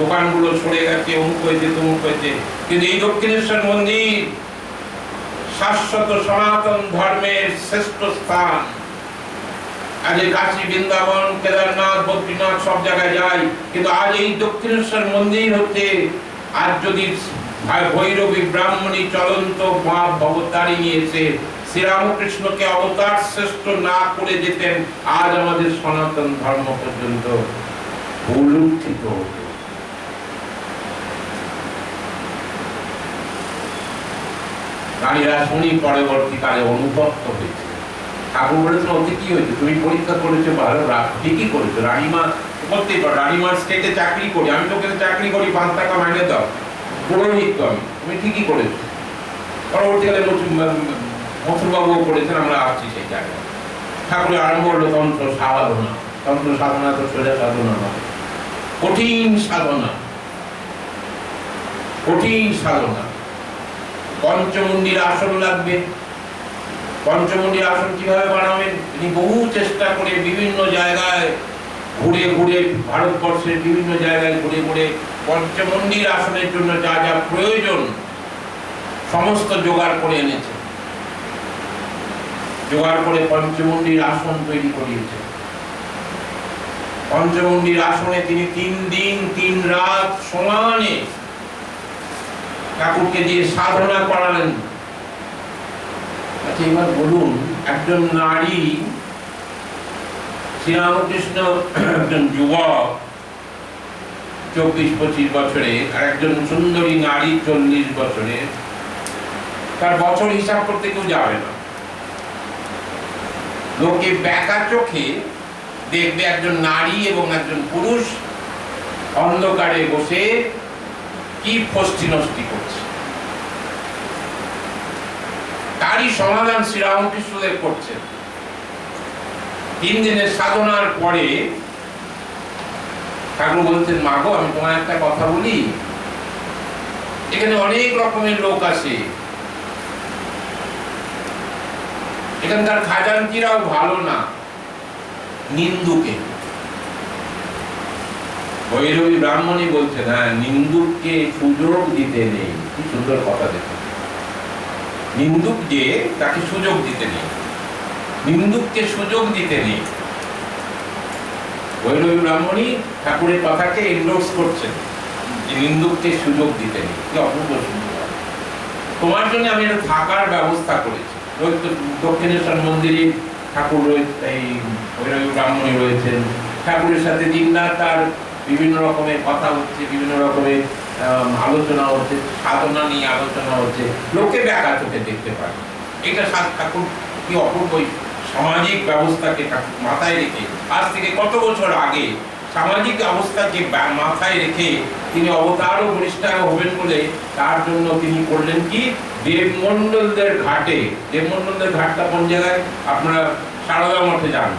দোকানগুলো সরে গেছে, অমুক হয়েছে তমুক হয়েছে, কিন্তু এই দক্ষিণেশ্বর মন্দির শাশ্বত সনাতন ধর্মের শ্রেষ্ঠ স্থান। আজ কাশী, বৃন্দাবন, কেদারনাথ, বদ্রীনাথ সব জায়গায় যাই, কিন্তু আজ এই দক্ষিণেশ্বর মন্দির হচ্ছে, আজ যদি ভৈরবী ব্রাহ্মণী চলন্ত অবতারিণী এসে শ্রীরামকৃষ্ণকে অবতার শ্রেষ্ঠ না করে যেতেন, আজ আমাদের সনাতন ধর্ম পর্যন্ত উলুণ্ঠিত হতো। নারীরা শুনি পরবর্তীকালে অনুতপ্ত হয়েছে। ঠাকুর বলেছেন, ওতে কি হয়েছে, তুমি পরীক্ষা করেছো ভালো, ঠিকই করেছো, রানীমা করতেই পারো, রানীমার স্টেটে চাকরি করি, আমি তোকে চাকরি করি, 5 টাকা মাইনে দাও, পুরোহিত তো আমি, তুমি ঠিকই করেছো। পরবর্তীকালে মথুরবাবুও করেছেন, আমরা আসছি সেই জায়গায়। ঠাকুরের আরম্ভ হলো তন্ত্র সাধনা। তন্ত্র সাধনা তো সোজা সাধনা নয়, কঠিন সাধনা, কঠিন সাধনা। পঞ্চমুণ্ডির আসন লাগবে। পঞ্চমুণ্ডির আসন কিভাবে বানাবেন? তিনি বহু চেষ্টা করে বিভিন্ন জায়গায় ঘুরে ঘুরে, ভারতবর্ষের বিভিন্ন জায়গায় ঘুরে ঘুরে পঞ্চমুণ্ডির আসনের জন্য যা যা প্রয়োজন সমস্ত জোগাড় করে এনেছে। জোগাড় করে পঞ্চমুণ্ডির আসন তৈরি করিয়েছে। পঞ্চমুণ্ডির আসনে তিনি 3 দিন 3 রাত সমানে ঠাকুরকে দিয়ে সাধনা করালেন। আচ্ছা, এবার বলুন, একজন নারী, শ্রীরামকৃষ্ণ একজন যুবক 24-25 বছরে, আর একজন সুন্দরী নারী 40 বছরে, তার বছর হিসাব করতে কেউ যাবে না। লোকে ব্যাকা চোখে দেখবে একজন নারী এবং একজন পুরুষ অন্ধকারে বসে কি ফষ্টি নষ্টি করছে। তারই সমাধান শ্রীরামকৃষ্ণদেব করছেন। 3 দিনের সাধনার পরে ঠাকুর বলছেন, মা গো, আমি তোমার একটা কথা বলি, এখানে অনেক রকমের লোক আসে, এখানকার খাজাঞ্চিরাও ভালো না, নিন্দুকে। ভৈরবী ব্রাহ্মণী বলছে, হ্যাঁ, নিন্দুককে সুযোগ দিতে নেই। কি সুন্দর কথা দেখো, নিন্দুক যে, তাকে সুযোগ দিতে নেই, নিন্দুককে সুযোগ দিতে নেই। ভৈরবী ব্রাহ্মণী ঠাকুরের কথাকে এন্ডোর্স করছেন যে নিন্দুককে সুযোগ দিতে নেই। কি অপূর্ব সুন্দর। তোমার জন্য আমি একটা থাকার ব্যবস্থা করেছি। দক্ষিণেশ্বর মন্দিরে ঠাকুর রয়েছে, এই ভৈরবী ব্রাহ্মণী রয়েছেন, ঠাকুরের সাথে দিনরাত তার বিভিন্ন রকমের কথা হচ্ছে, বিভিন্ন রকমের আলোচনা হচ্ছে, সাধনা নিয়ে আলোচনা হচ্ছে, লোকে ব্যাকা চোখে দেখতে পারে। এটা ঠাকুর কি অপূর্ব সামাজিক ব্যবস্থাকে মাথায় রেখে, আজ থেকে কত বছর আগে সামাজিক অবস্থাকে মাথায় রেখে তিনি অবতার ও বরিষ্ঠায় হবেন বলে তার জন্য তিনি করলেন কি, দেবমন্ডলদের ঘাটে। দেবমন্ডলদের ঘাটটা কোন জায়গায়? আপনারা সারদা মঠে যান,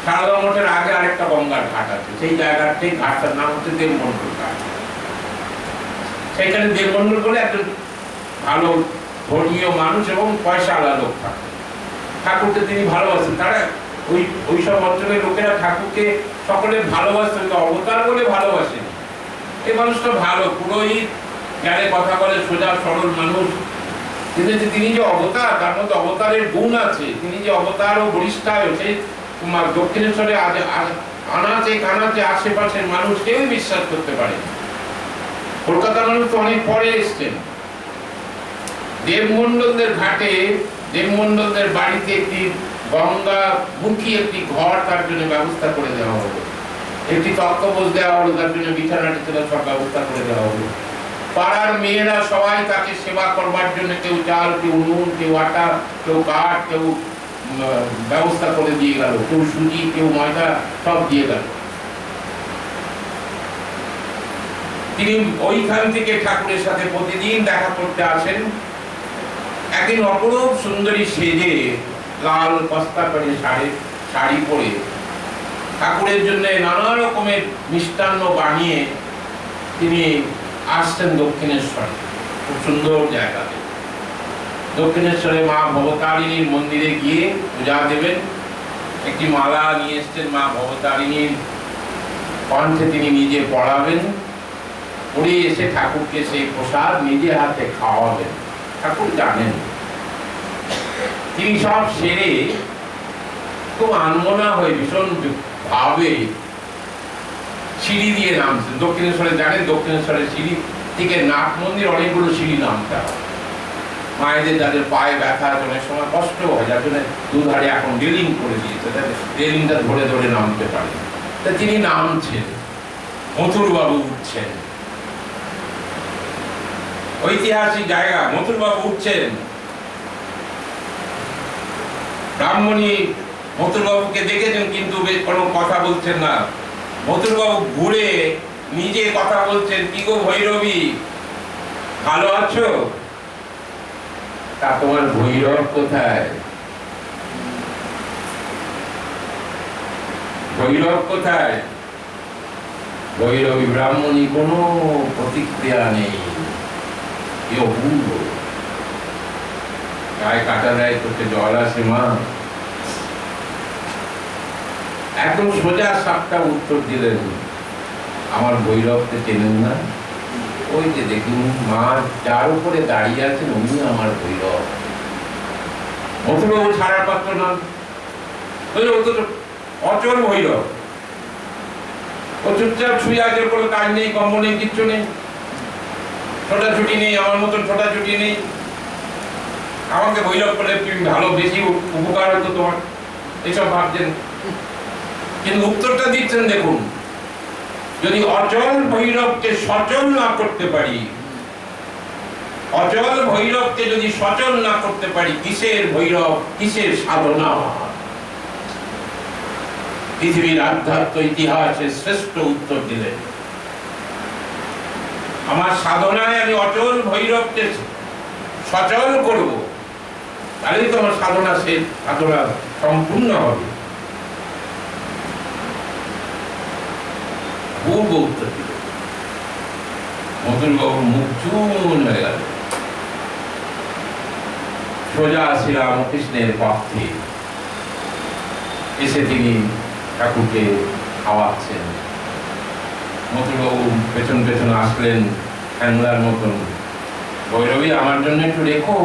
সারদা মঠের আগে আরেকটা গঙ্গার ঘাট আছে, সেই জায়গার সেই ঘাটটার নাম হচ্ছে দেবমন্ডল ঘাট। সেখানে দেবমন্ডল বলে একজন ভালো ধর্মীয় মানুষ এবং পয়সাওয়ালা লোক থাকে। ঠাকুরকে তিনি ভালোবাসেন। তারা ওই সব অঞ্চলের লোকেরা ঠাকুরকে সকলে ভালোবাসতেন, অবতার বলে ভালোবাসেন। এই মানুষটা ভালো, পুরোহিত, জ্ঞানে কথা বলে, সোজা সরল মানুষ, কিন্তু তিনি যে অবতার, তার মধ্যে অবতারের গুণ আছে। তিনি যে অবতার ও বরিষ্ঠায়, সেই দক্ষিণেশ্বরে আনাচে কানাচে আশেপাশের মানুষ কেউ বিশ্বাস করতে পারে। কলকাতার মানুষ তো অনেক পরে এসছেন। দেবমন্ডলদের ঘাটে, দেবমন্ডলদের বাড়িতে একটি গঙ্গা মুখী একটি ঘর তার জন্য ব্যবস্থা করে দেওয়া হলো, একটি তক্তপোষ দেওয়া হলো, তার জন্য বিছানা টিছানা সব ব্যবস্থা করে দেওয়া হলো। পাড়ার মেয়েরা সবাই তাকে সেবা করবার জন্য কেউ চাল, কেউ নুন, কেউ আটা, কেউ কাঠ, কেউ ব্যবস্থা করে দিয়ে গেল, কেউ সুজি, কেউ ময়দা, সব দিয়ে গেল। তিনি ওইখান থেকে ঠাকুরের সাথে প্রতিদিন দেখা করতে আসেন। একদিন অপরূপ সুন্দরী সেজে লাল কস্তা করে শাড়ি পরে ঠাকুরের জন্য নানা রকমের মিষ্টান্ন বানিয়ে তিনি আসছেন দক্ষিণেশ্বরে। খুব সুন্দর জায়গাতে দক্ষিণেশ্বরে মা ভবতারিণীর মন্দিরে গিয়ে পূজা দেবেন। একটি মালা নিয়ে এসছেন, মা ভবতারিণীর কণ্ঠে তিনি নিজে পড়াবেন, পড়ে এসে ঠাকুরকে সেই প্রসাদ নিজে হাতে খাওয়াবেন। ঠাকুর জানেন। তিনি সব সেরে খুব আনমনা হয়ে ভীষণ ভাবে সিঁড়ি দিয়ে নামছেন। দক্ষিণেশ্বরে জানেন, দক্ষিণেশ্বরের সিঁড়ি থেকে নাট মন্দির অনেকগুলো সিঁড়ি নামতে হয়। মায়েদের যাদের পায়ে ব্যথা আছে, অনেক সময় কষ্ট হয়, যার জন্য দুধারে এখন রেলিং করে দিয়েছে, রেলিংটা ধরে ধরে নামতে পারে। তা তিনি নামছেন, মথুর বাবু উঠছেন। ঐতিহাসিক জায়গা, মথুর বাবু উঠছেন। ব্রাহ্মণী মথুর বাবুকে দেখেছেন কিন্তু কোনো কথা বলছেন না। মথুর বাবু ঘুরে নিজে কথা বলছেন, কি গো ভৈরবী, ভালো আছো? তা তোমার ভৈরব কোথায়? ভৈরব কোথায়? ভৈরবী ব্রাহ্মণী কোনো প্রতিক্রিয়া নেই। গায়ে কাটা দেয়, তোকে জল আসে মা। একদম সোজা সাপটা উত্তর দিলেন, আমার ভৈরবকে চেনেন না? ওই যে দেখুন মা যার উপরে দাঁড়িয়ে আছেন উনি আমার ভৈরব। মথুরবাবু ছাড়ার পাত্র নন, অচল ভৈরব। ও চুপচাপ শুয়ে আছে, কোনো কাজ নেই, কম্ব নেই, কিচ্ছু নেই, ছোটাছুটি নেই, আমার মতন ছোটাছুটি নেই। আমাকে ভৈরব করলে তুমি ভালো, বেশি উপকার হতো তোমার, এইসব ভাবছেন। কিন্তু উত্তরটা দিচ্ছেন দেখুন, যদি অচল ভৈরবকে সচল না করতে পারি, অচল ভৈরবকে যদি সচল না করতে পারি, কিসের ভৈরব, কিসের সাধনা? পৃথিবীর আধ্যাত্ম ইতিহাসের শ্রেষ্ঠ উত্তর দিলেন, আমার সাধনায় আমি অচল ভৈরবকে সচল করব, তাহলেই তো আমার সাধনা সম্পূর্ণ হবে। পূর্ব উত্তর দিল। মথুরবাবুর মুখ চুন হয়ে গেল। সোজা শ্রীরামকৃষ্ণের পক্ষে এসে তিনি ঠাকুরকে খাওয়াচ্ছেন। মথুরবাবু পেছন পেছন আসলেন হ্যাংলার মতন, ভৈরবী আমার জন্য একটু রেখো,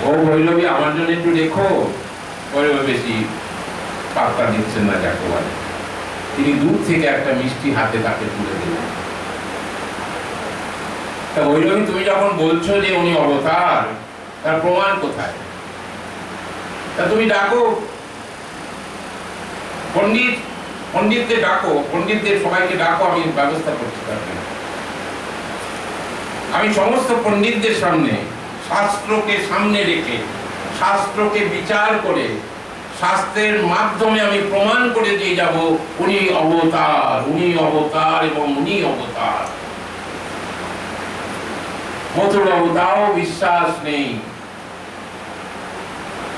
ও ভৈরবী আমার জন্য একটু রেখো। ভৈরবী বেশি পাত্তা দিচ্ছেন না যাকে বলে। তিনি দূর থেকে একটা মিষ্টি হাতে তাকে তুলে দিলেন। তা ভৈরবী, তুমি যখন বলছো যে উনি অবতার, তার প্রমাণ কোথায়? তা তুমি ডাকো পণ্ডিতদের ডাকো, পণ্ডিতদের সবাইকে ডাকো, আমি ব্যবস্থা করছি। আমি সমস্ত পণ্ডিতদের সামনে, শাস্ত্রকে সামনে রেখে, শাস্ত্রকে বিচার করে, শাস্ত্রের মাধ্যমে আমি প্রমাণ করে দিয়ে যাব উনি অবতার, উনি অবতার এবং উনি অবতার। মথুরবাবু তাও বিশ্বাস নেই।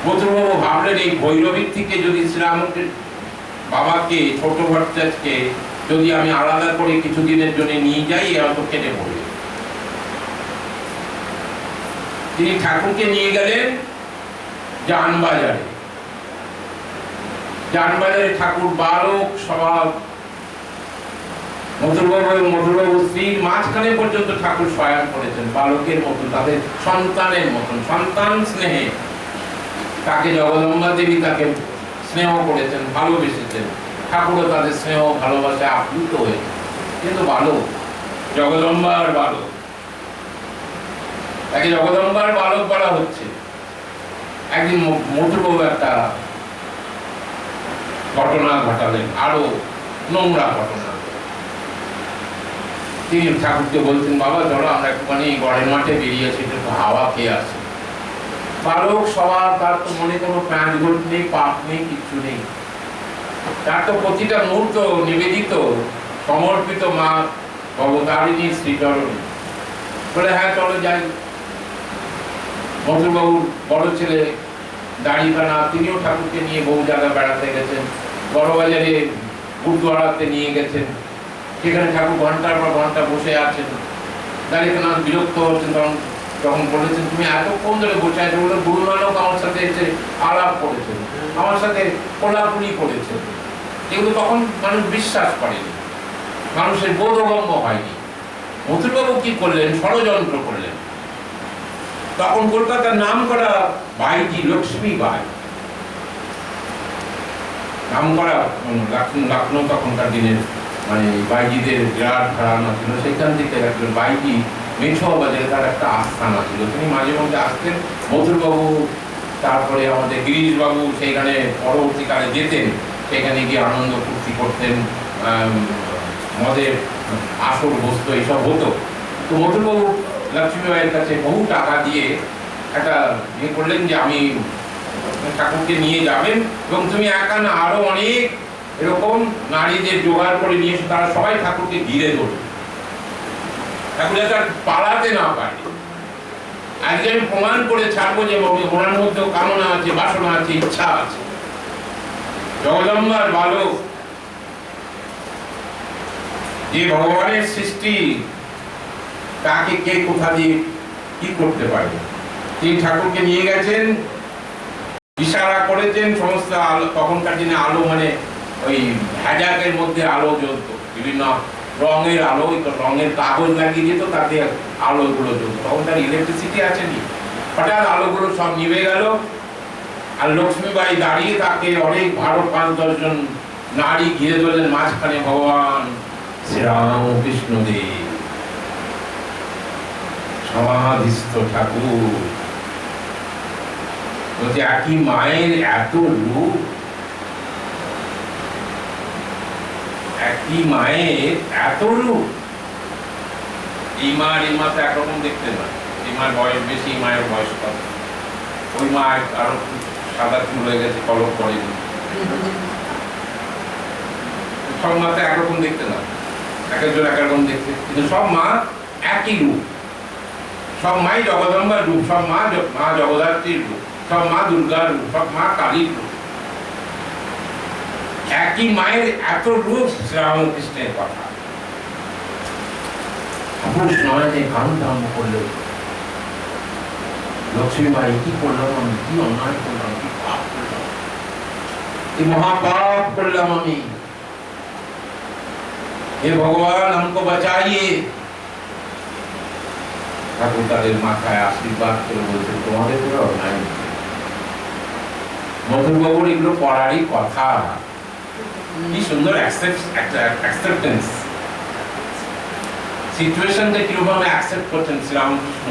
মথুরবাবু ভাবলেন এই ভৈরবীর থেকে যদি শ্রীরামকৃষ্ণ বাবাকে, ছোট ভট্টাচার্যকে যদি আমি আলাদা করে কিছুদিনের জন্য নিয়ে যাই, এরা তো কেটে পড়বে। তিনি ঠাকুরকে নিয়ে গেলেন জানবাজারে। জানবাজারে ঠাকুর বালক স্বভাব। মথুরবাবু এবং মথুরবাবুর স্ত্রীর মাঝখানে পর্যন্ত ঠাকুর শয়ন করেছেন, বালকের মতন, তাদের সন্তানের মতন, সন্তান স্নেহে। তাকে জগদম্বা দেবী তাকে স্নেহ করেছেন, ভালোবেসেছেন। ঠাকুরও তাদের স্নেহ ভালোবাসায় আপ্লুত হয়েছে। কিন্তু বালক, জগদম্বার বালক, তাকে জগদম্বার বালক বলা হচ্ছে। একদিন মথুরবাবু একটা ঘটনা ঘটালেন, আরো নোংরা ঘটনা। তিনি ঠাকুরকে বলছেন, বাবা চলো আমরা একটুখানি গড়ের মাঠে বেরিয়েছি, একটু হাওয়া খেয়ে আসি। বালক স্বভাব, তার তো মনে কোনো প্রাণবোধ নেই, পাপ নেই, কিচ্ছু নেই। তার তো প্রতিটা মুহূর্ত নিবেদিত, সমর্পিত মা ভবতারিণীর শ্রীচরণে। বলে হ্যাঁ চলো যাই। মধুরবাবুর বড় ছেলে দাড়িখানা, তিনিও ঠাকুরকে নিয়ে বহু জায়গা বেড়াতে গেছেন। বড়বাজারে গুরুদুয়ারাতে নিয়ে গেছেন, সেখানে ঠাকুর ঘন্টার পর ঘন্টা বসে আছেন। দাড়িখানা বিরক্ত হচ্ছেন, তখন যখন বলেছেন তুমি এতক্ষণ ধরে বসে আছো, বলে গুরু নানক আমার সাথে এসে আলাপ করেছেন, আমার সাথে কোলাকুলি করেছেন। এগুলো তখন মানুষ বিশ্বাস করেনি, মানুষের বোধগম্য হয়নি। মথুরবাবু কি করলেন? ষড়যন্ত্র করলেন। তখন কলকাতার নাম করা ভাইজি লক্ষ্মী বাই, নাম করা লখনৌ তখনকার দিনের মানে বাইজিদের বিরাট ঘরানা ছিল, সেখান থেকে একজন বাইজি মেছো বাজারে তার একটা আস্থানা ছিল, তিনি মাঝে মধ্যে আসতেন। মধুরবাবু, তারপরে আমাদের গিরিশবাবু সেইখানে পরবর্তীকালে যেতেন, সেখানে গিয়ে আনন্দ ফুর্তি করতেন, মদের আসর বসতো, এইসব হতো। তো মধুরবাবু লক্ষ্মীবাইয়ের কাছে বহু টাকা দিয়ে একটা ইয়ে করলেন যে আমি ঠাকুরকে নিয়ে যাবেন, এবং তুমি একা না, আরো অনেক এরকম নারীদের জোগাড় করে নিয়ে এসে তারা সবাই ঠাকুরকে ঘিরে ধরবে, ঠাকুর যাতে পালাতে না পারে। আজকে আমি প্রমাণ করে ছাড়বো যে ওনার মধ্যেও কামনা আছে, বাসনা আছে, ইচ্ছা আছে। জগদম্বার বালক, যে ভগবানের সৃষ্টি, তাকে কে কোথা দিয়ে কি করতে পারে? তিনি ঠাকুরকে নিয়ে গেছেন, ইশারা করেছেন, সমস্ত আলো, তখনকার দিনে আলো মানে ওই হ্যাজাকের মধ্যে আলো জ্বলতো, বিভিন্ন রঙের আলো, রঙের কাগজ লাগিয়ে দিত, তাতে আলোগুলো জ্বলতো। তখন তার ইলেকট্রিসিটি আসেনি, হঠাৎ আলোগুলো সব নিভে গেল, আর লক্ষ্মীবাই দাঁড়িয়ে তাকে অনেক 12-15 জন নারী ঘিরে ধরলেন, মাঝখানে ভগবান শ্রীরামকৃষ্ণ দেব সমাধিস্থ ঠাকুর। বলছে একই মায়ের এত রূপ, একই মায়ের এত রূপ। এই মা আর এই মা তো একরকম দেখতে না, এই মার বয়স বেশি, মায়ের বয়স কম। ওই মা আরো সাদা চুল হয়ে গেছে, কলক করেনি। সব মা তো একরকম দেখতে না, এক একজন এক রকম দেখতে, কিন্তু সব মা একই রূপ। সব মাই জগদম্বার রূপ, সব মা মা জগদ্ধাত্রীর রূপ, সব মা দুর্গার রূপ, সব মা কালীর রূপ। একই মায়ের এত রূপ, শ্রীরামকৃষ্ণের কথা। কাম করলো, লক্ষ্মী মাই কি করলাম আমি, কি অন্যায় করলাম, কি পাপ করলাম, কি মহাপাপ করলাম আমি, হে ভগবান हमको বাঁচাইয়ে। ঠাকুর তাদের মাথায় আশীর্বাদ করে বলছে তোমাদের কোনো অন্যায় নেই। মধুরবাবুর এগুলো পড়ারই কথা, কি সুন্দর অ্যাকসেপ্টেন্স, সিচুয়েশনকে কিভাবে অ্যাকসেপ্ট করছেন শ্রীরামকৃষ্ণ।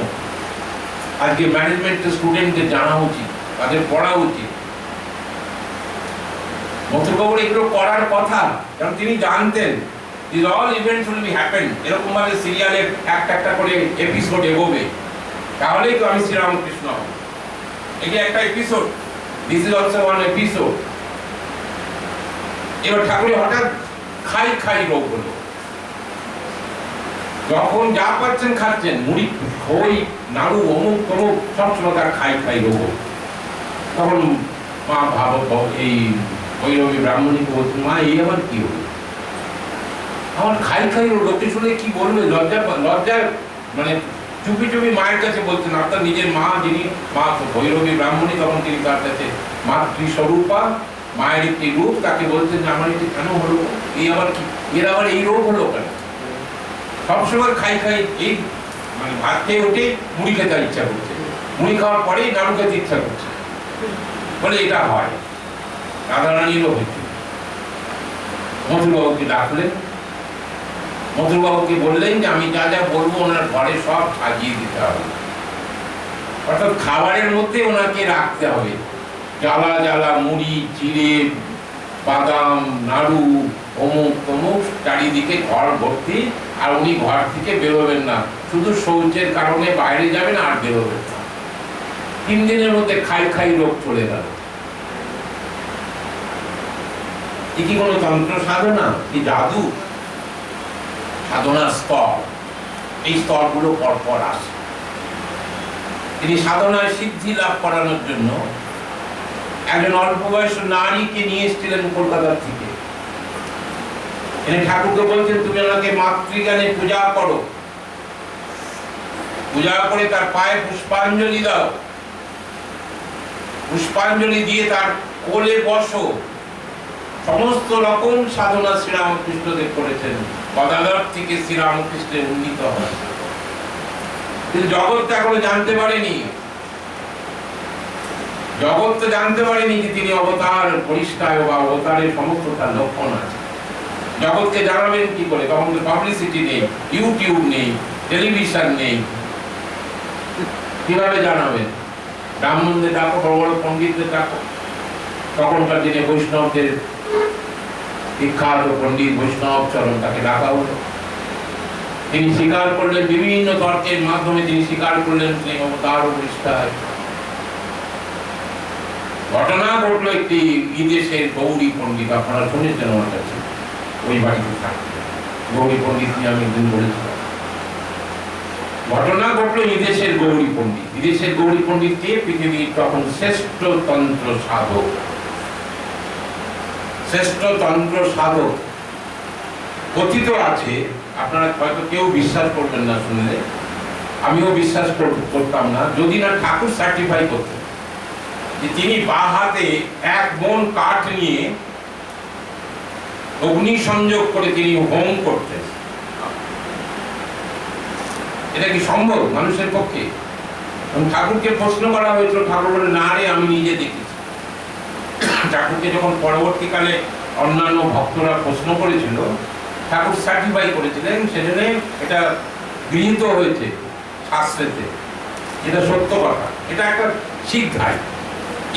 আজকে ম্যানেজমেন্টের স্টুডেন্টদের জানা উচিত, তাদের পড়া উচিত। মধুরবাবুর এগুলো করার কথা, কারণ তিনি জানতেন these all events will be happen, এরকম ভাবে সিরিয়ালে একটা একটা করে এপিসোড এগোবে, তাহলেই তো আমি শ্রীরামকৃষ্ণ হব। এটা একটা episode, this is also one episode. এবার ঠাকুরের হঠাৎ খাই খাই রোগ হলো, যখন যা পাচ্ছেন খাচ্ছেন, মুড়ি খই নাড়ু অমুক তমুক সবসময় তার খাই খাই রোগ। তখন মা এই ভৈরবী ব্রাহ্মণীকে বলছেন, মা এই আবার কি হলো, আমার খাই খাই লোকটি শুনে কি বলবে, লজ্জা মানে চুপি চুপি মায়ের কাছে বলছেন। আপনার নিজের মা, যিনি মা ভৈরবী ব্রাহ্মণী, তখন তিনি তার কাছে মাতৃস্বরূপা, মায়ের একটি রূপ, তাকে বলছেন যে আমার এটি কেন হলো, এই আবার কি, এর আবার এই রোগ হলো কেন? সবসময় খাই খাই, এই মানে ভাত খেয়ে উঠে মুড়ি খেতে ইচ্ছা করছে, মুড়ি খাওয়ার পরেই নাড়ু খেতে ইচ্ছা করছে, বলে এটা হয়। রাধারানীরও হয়েছে। মধুরবাবুকে ডাকলেন, মধুরবাবুকে বললেন যে আমি যা যা বলবো ওনার ঘরে সব সাজিয়ে দিতে হবে, অর্থাৎ খাবারের মধ্যে ওনাকে রাখতে হবে। জ্বালা জ্বালা মুড়ি, চিড়ে, বাদাম, নাড়ু, অমুক তমুক, চারিদিকে ঘর ভর্তি, আর উনি ঘর থেকে বেরোবেন না, শুধু শৌচের কারণে বাইরে যাবেন আর বেরোবেন না। 3 দিনের মধ্যে খাই খাই রোগ চলে গেল। এ কি কোনো তন্ত্র সাধনা, কি জাদু? সাধনার স্তর, এই স্তরগুলো পরপর আসে। তিনি সাধনায় সিদ্ধি লাভ করানোর জন্য একজন অল্প বয়স্ক নারীকে নিয়ে এসেছিলেন কলকাতার থেকে। তিনি ঠাকুরকে বলছেন, তুমি আমাকে মাতৃজ্ঞানে পূজা করো, পূজা করে তার পায়ে পুষ্পাঞ্জলি দাও, পুষ্পাঞ্জলি দিয়ে তার কোলে বসো। সমস্ত রকম সাধনা শ্রীরামকৃষ্ণদেব করেছেন, পদালয় থেকে শ্রীরামকৃষ্ণের উন্নীত হয়। কিন্তু জগৎ এখনো জানতে পারেনি, জগৎ তো জানতে পারেনি যে তিনি অবতার পরিষ্কার বা অবতারের সমস্ত তার লক্ষণ আছে। জগৎকে জানাবেন কি করে? তখন তো পাবলিসিটি নেই, ইউটিউব নেই, টেলিভিশন নেই, কিভাবে জানাবেন? ব্রাহ্মণদের ডাকো, বড় বড় পণ্ডিতদের ডাকো। তখনকার দিনে বৈষ্ণবদের বিখ্যাত পণ্ডিত বৈষ্ণব চরণ, তাকে ডাকা হলো। তিনি স্বীকার করলেন, বিভিন্ন তর্কের মাধ্যমে তিনি স্বীকার করলেন তিনি অবতার পরিষ্কার। ঘটনা ঘটলো একটি বিদেশের গৌরী পণ্ডিত, আপনারা শুনেছেন আমার কাছে, ওই বাড়িতে থাকতেন গৌরী পণ্ডিত নিয়ে আমি একদিন বলেছিলাম। ঘটনা ঘটলো বিদেশের গৌরী পণ্ডিত। বিদেশের গৌরী পণ্ডিতকে পৃথিবীর তখন শ্রেষ্ঠ তন্ত্র সাধক, শ্রেষ্ঠ তন্ত্র সাধক কথিত আছে। আপনারা হয়তো কেউ বিশ্বাস করবেন না শুনলে, আমিও বিশ্বাস করতাম না, যদি না ঠাকুর সার্টিফাই করতেন যে তিনি বা হাতে এক মন কাঠ নিয়ে অগ্নি সংযোগ করে তিনি হোম করতেন। এটা কি সম্ভব মানুষের পক্ষে? ঠাকুরকে প্রশ্ন করা হয়েছিল, ঠাকুর বলে, না রে, আমি নিজে দেখেছি। ঠাকুরকে যখন পরবর্তীকালে অন্যান্য ভক্তরা প্রশ্ন করেছিল, ঠাকুর সার্টিফাই করেছিলেন, সেজন্য এটা গৃহীত হয়েছে শাস্ত্রেতে, এটা সত্য কথা, এটা একটা সিদ্ধাই।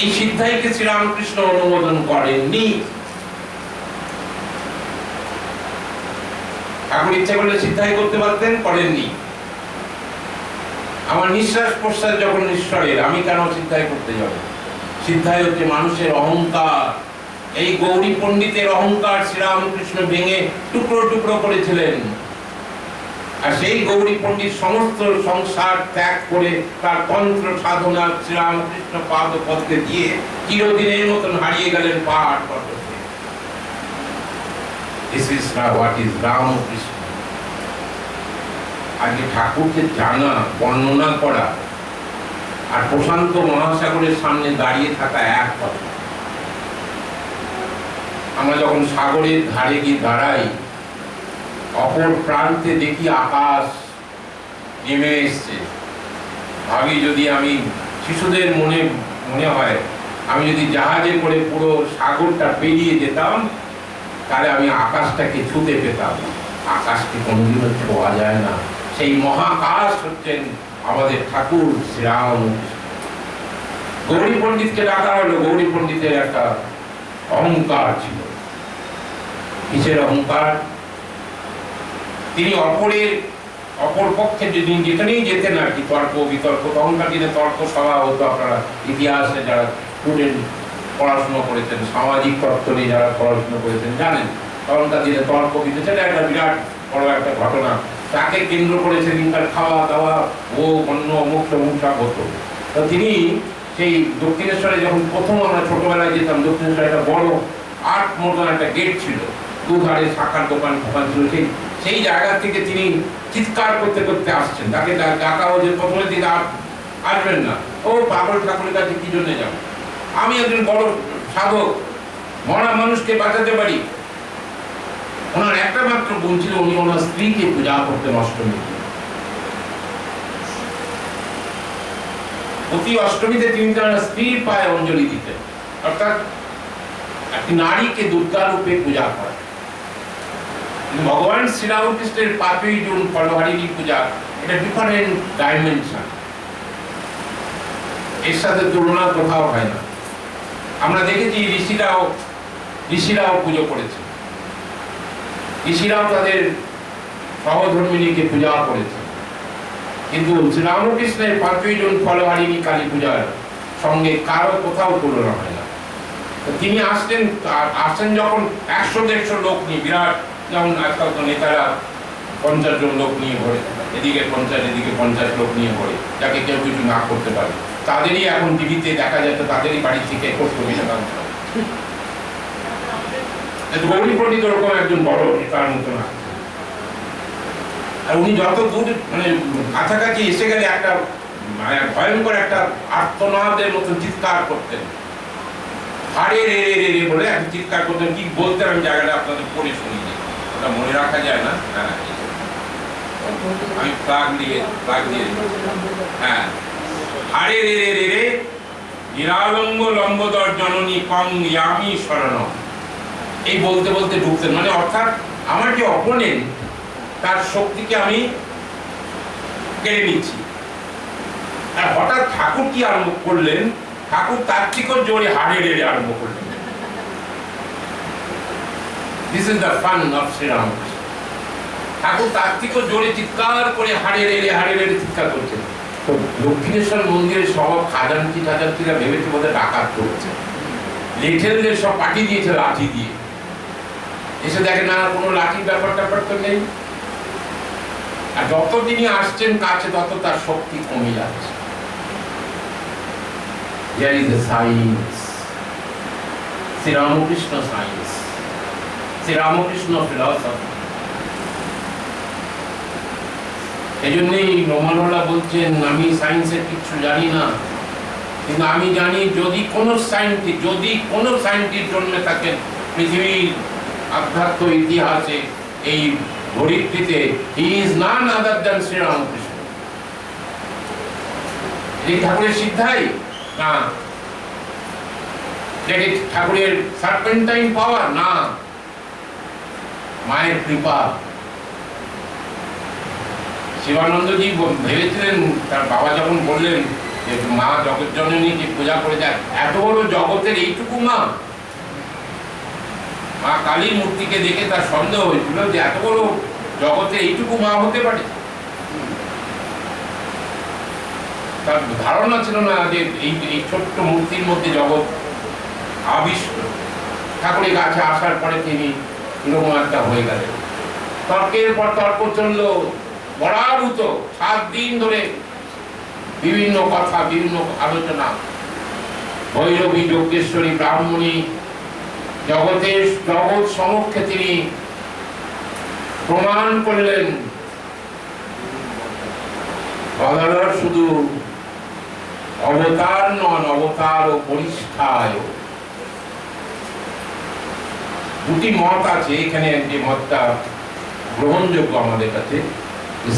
এই সিদ্ধাইকে শ্রীরামকৃষ্ণ অনুমোদন করেননি। ঠাকুর ইচ্ছা করলে সিদ্ধাই করতে পারতেন, করেননি। আমার নিঃশ্বাস প্রশ্বাস যখন ঈশ্বরের, আমি কেন সিদ্ধাই করতে যাব? সিদ্ধাই হচ্ছে মানুষের অহংকার। এই গৌরী পণ্ডিতের অহংকার শ্রীরামকৃষ্ণ ভেঙে টুকরো টুকরো করেছিলেন। আর সেই গৌরী পণ্ডিত সমস্ত সংসার ত্যাগ করে তার তন্ত্র সাধনা শ্রীরামকৃষ্ণ পাদ পদ্মে দিয়ে চিরদিনের মতন হারিয়ে গেলেন পাহাড় পর্বতে। This is what is Ramakrishna. আগে ঠাকুরকে জানা, বর্ণনা করা আর প্রশান্ত মহাসাগরের সামনে দাঁড়িয়ে থাকা এক কথা। আমরা যখন সাগরের ধারে গিয়ে দাঁড়াই, অপর প্রান্তে দেখি আকাশ নেমে এসছে, ভাবি যদি আমি, শিশুদের মনে হয় আমি যদি জাহাজে করে পুরো সাগরটা পেরিয়ে যেতাম, তাহলে আমি আকাশটাকে ছুঁতে পেতাম। আকাশকে কোনোদিনও ছোঁয়া যায় না। সেই মহাকাশ হচ্ছেন আমাদের ঠাকুর শ্রীরাম। গৌরী পণ্ডিতকে ডাকা হলো। গৌরী পণ্ডিতের একটা অহংকার ছিল। কিসের অহংকার? তিনি অপর পক্ষে যদি যেখানেই যেতেন আর কি, তর্ক বিতর্ক, তখনকার দিনে তর্ক সভা হতো। আপনারা ইতিহাসে যারা স্টুডেন্ট পড়াশোনা করেছেন, সামাজিক তত্ত্ব নিয়ে যারা পড়াশোনা করেছেন জানেন, তখনকার দিনে তর্ক বিতর্ক সেটা একটা বিরাট বড় একটা ঘটনা। তাকে কেন্দ্র করে সেদিনকার খাওয়া দাওয়া ও অন্য অমুক তমুক সব হতো। তো তিনি সেই দক্ষিণেশ্বরে যখন প্রথম আমরা ছোটবেলায় যেতাম, দক্ষিণেশ্বরে একটা বড় আট মতন একটা গেট ছিল, দুধারে শাখার দোকান ছিল। সেই জায়গা থেকে তিনি চিৎকার করতে করতে আসছেন। তাকে ডাকা হয়েছে, প্রথমের দিকে আসবেন না, ও পাগল, ঠাকুরের কাছে কি জন্য যাবো? আমি একজন বড় সাধক, মরা মানুষকে বাঁচাতে পারি। ওনার একটা মাত্র গুণ ছিল, উনি ওনার স্ত্রীকে পূজা করতেন অষ্টমী। প্রতি অষ্টমীতে তিনি তার স্ত্রীর পায়ে অঞ্জলি দিতেন, অর্থাৎ একটি নারীকে দুর্গা রূপে পূজা করেন। ভগবান শ্রীরামকৃষ্ণের 5ই জুন ফলহারিণী পূজা, এটা ডিফারেন্ট ডাইমেনশন, এর সাথে তুলনা কোথাও হয় না। আমরা দেখেছি ঋষিরাও পুজো করেছে, ঋষিরাও তাদের সহধর্মিণীকে পূজা করেছে। কিন্তু শ্রীরামকৃষ্ণের 5ই জুন ফলহারিণী কালী পূজার সঙ্গে কারো কোথাও তুলনা হয় না। তিনি আসছেন যখন 100-150 লোক নিয়ে, বিরাট, যেমন আজকাল তো নেতারা 50 জন লোক নিয়ে ঘরে থাকেন, এদিকে 50 এদিকে 50 লোক নিয়ে পড়ে, যাকে কেউ কিছু না করতে পারে। তাদেরই এখন টিভিতে দেখা যাচ্ছে, তাদেরই বাড়ি থেকে কর্তব্য কাজ করে। গৌরী পণ্ডিত ওরকম একজন বড় নেতার মতো না। আর উনি যত দূর মানে কাছাকাছি এসে গেলে একটা মানে ভয়ঙ্কর একটা আর্তনাদের মতো চিৎকার করতেন, হারে রে রে রে রে বলে একটা চিৎকার করতেন। কি বলতেন আমি জায়গাটা আপনাদের পড়ে শুনিয়ে, ওটা মনে রাখা যায় না। হ্যাঁ, আমি প্লাগ দিয়ে হ্যাঁ, হারে রে রে রে রে নিরালম্ব লম্বোদর জননী কং ইয়ামি শরণ, এই বলতে বলতে ঢুকতেন। মানে অর্থাৎ আমার যে অপোনেন্ট, তার শক্তিকে আমি কেড়ে নিচ্ছি। আর হঠাৎ ঠাকুর কি আরম্ভ করলেন, ঠাকুর তার থেকেও জোরে হারে রেড়ে আরম্ভ করলেন। This is the fun of Sri Ramakrishna. ঠাকুর তার থেকেও জোরে চিৎকার করে হারে রেড়ে চিৎকার করছেন। তো দক্ষিণেশ্বর মন্দিরের সব খাজানচিরা ভেবেছে বোধহয় ডাকাত করছে, লেঠেলদের সব পাঠিয়ে দিয়েছে লাঠি দিয়ে। এসে দেখে না, কোনো লাঠির ব্যাপার তো নেই। আর যত তিনি আসছেন কাছে, তত তার শক্তি কমে যাচ্ছে। There is a science, Sri Ramakrishna science, Sri Ramakrishna philosophy. এই জন্যই রমানলা বলছেন, আমি সায়েন্সের কিছু জানি না, কিন্তু আমি জানি যদি কোনো সায়েন্টিস্ট জন্মে থাকেন পৃথিবীর আধ্যাত্ম ইতিহাসে, এই ধরিত্রীতে, he is none other than Shri Ramakrishna. এই ঠাকুরের সিদ্ধাই না, ঠাকুরের সার্পেন্টাইন পাওয়ার না, মায়ের কৃপা। শিবানন্দজি ভেবেছিলেন, তার বাবা যখন বললেন যে মা জগৎজননীকে পূজা করে যায়, এত বড় জগতের এইটুকু মা। মা কালীর মূর্তিকে দেখে তার সন্দেহ হয়েছিল যে এত বড় জগতে এইটুকু মা হতে পারে। তার ধারণা ছিল না যে এই ছোট্ট মূর্তির মধ্যে জগৎ আবিষ্ট। ঠাকুরের কাছে আসার পরে তিনি এরকম একটা হয়ে গেলেন। তর্কের পর তর্ক চলল, বরাবুত 7 দিন ধরে বিভিন্ন কথা, বিভিন্ন আলোচনা। ভৈরবী, যজ্ঞেশ্বরী, ব্রাহ্মণী, জগৎ সমক্ষে তিনি প্রমাণ করলেন গদাধর শুধু অবতার নন, অবতার ও পরিষ্ঠায়। দুটি মত আছে এখানে, যে মতটা গ্রহণযোগ্য আমাদের কাছে,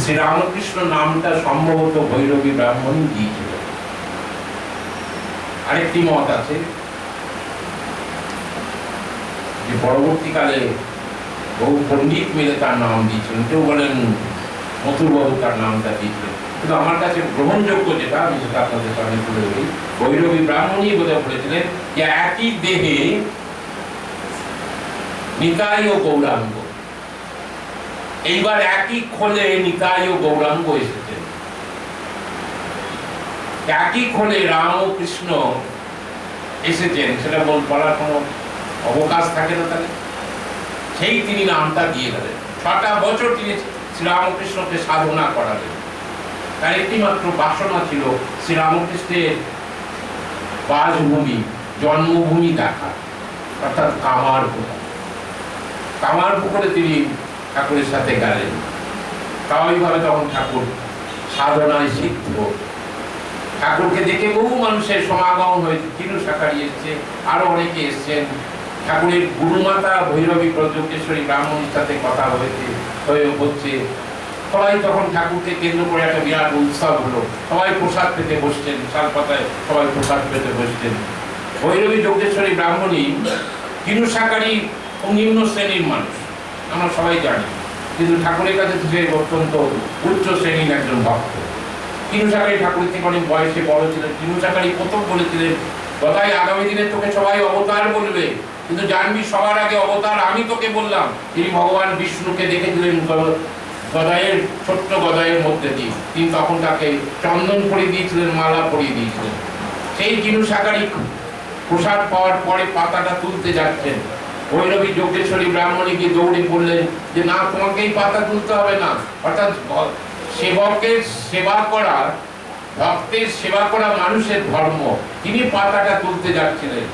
শ্রীরামকৃষ্ণ নামটা সম্ভবত ভৈরবী ব্রাহ্মণী দিয়েছিল। আরেকটি মত আছে যে পরবর্তীকালে বহু পণ্ডিত মিলে তার নাম দিয়েছিলেন। কেউ বলেন মথুরবাবু তার নামটা দিয়েছিলেন, কিন্তু আমার কাছে গ্রহণযোগ্য যেটা, আমি সেটা আপনাদের সামনে তুলে ধরি। ভৈরবী ব্রাহ্মণী বোধহয় বলেছিলেন যে একই দেহে নিতাই ও গৌরাঙ্গ, এইবার একই খোলে নিতাই ও গৌরাঙ্গ এসেছেন। একই খোলে রাম ও কৃষ্ণ এসেছেন, সেটা বলার কোনো অবকাশ থাকে না। তাহলে সেই তিনি নামটা দিয়ে গেলেন। 6টা বছর তিনি শ্রীরামকৃষ্ণকে সাধনা করালেন। তার একটি মাত্র বাসনা ছিল শ্রীরামকৃষ্ণের বাসভূমি, জন্মভূমি দেখা, অর্থাৎ কামারপুকুরে তিনি ঠাকুরের সাথে গেলেন। স্বাভাবিকভাবে তখন ঠাকুর সাধনায় সিদ্ধ। ঠাকুরকে দেখে বহু মানুষের সমাগম হয়েছে, চিনু শাকারি এসছে, আরো অনেকে এসছেন। ঠাকুরের গুরুমাতা ভৈরবী যজ্ঞেশ্বরী ব্রাহ্মণীর সাথে কথা হচ্ছে। সবাই তখন ঠাকুরকে কেন্দ্র করে একটা বিরাট উৎসব হলো। সবাই প্রসাদ পেতে বসছেন, শালপাতায় সবাই প্রসাদ পেতে বসছেন। ভৈরবী যজ্ঞেশ্বরী ব্রাহ্মণী চিনু শাকারি নিম্ন শ্রেণীর মানুষ, আমরা সবাই জানি, কিন্তু ঠাকুরের কাছে সে অত্যন্ত উচ্চ শ্রেণীর একজন ভক্ত। চিনু শাকারি ঠাকুরের থেকে অনেক বয়সে বড় ছিলেন। চিনু শাকারি প্রথম বলেছিলেন, গদাই আগামী দিনে তোকে সবাই অবতার বলবে, কিন্তু জানবি সবার আগে অবতার আমি তোকে বললাম। তিনি ভগবান বিষ্ণুকে দেখেছিলেন গদাইয়ের, ছোট্ট গদাইয়ের মধ্যে দিয়ে। তিনি তখন তাকে চন্দন পরিয়ে দিয়েছিলেন, মালা পরিয়ে দিয়েছিলেন। সেই চিনু শাকারি প্রসাদ পাওয়ার পরে পাতাটা তুলতে যাচ্ছেন। ভৈরবী যজ্ঞেশ্বরী ব্রাহ্মণীকে দৌড়ে বললেন যে না, তোমাকে এই পাতা তুলতে হবে না। অর্থাৎ সেবকের সেবা করা, ভক্তের সেবা করা মানুষের ধর্ম। তিনি পাতাটা তুলতে যাচ্ছিলেন,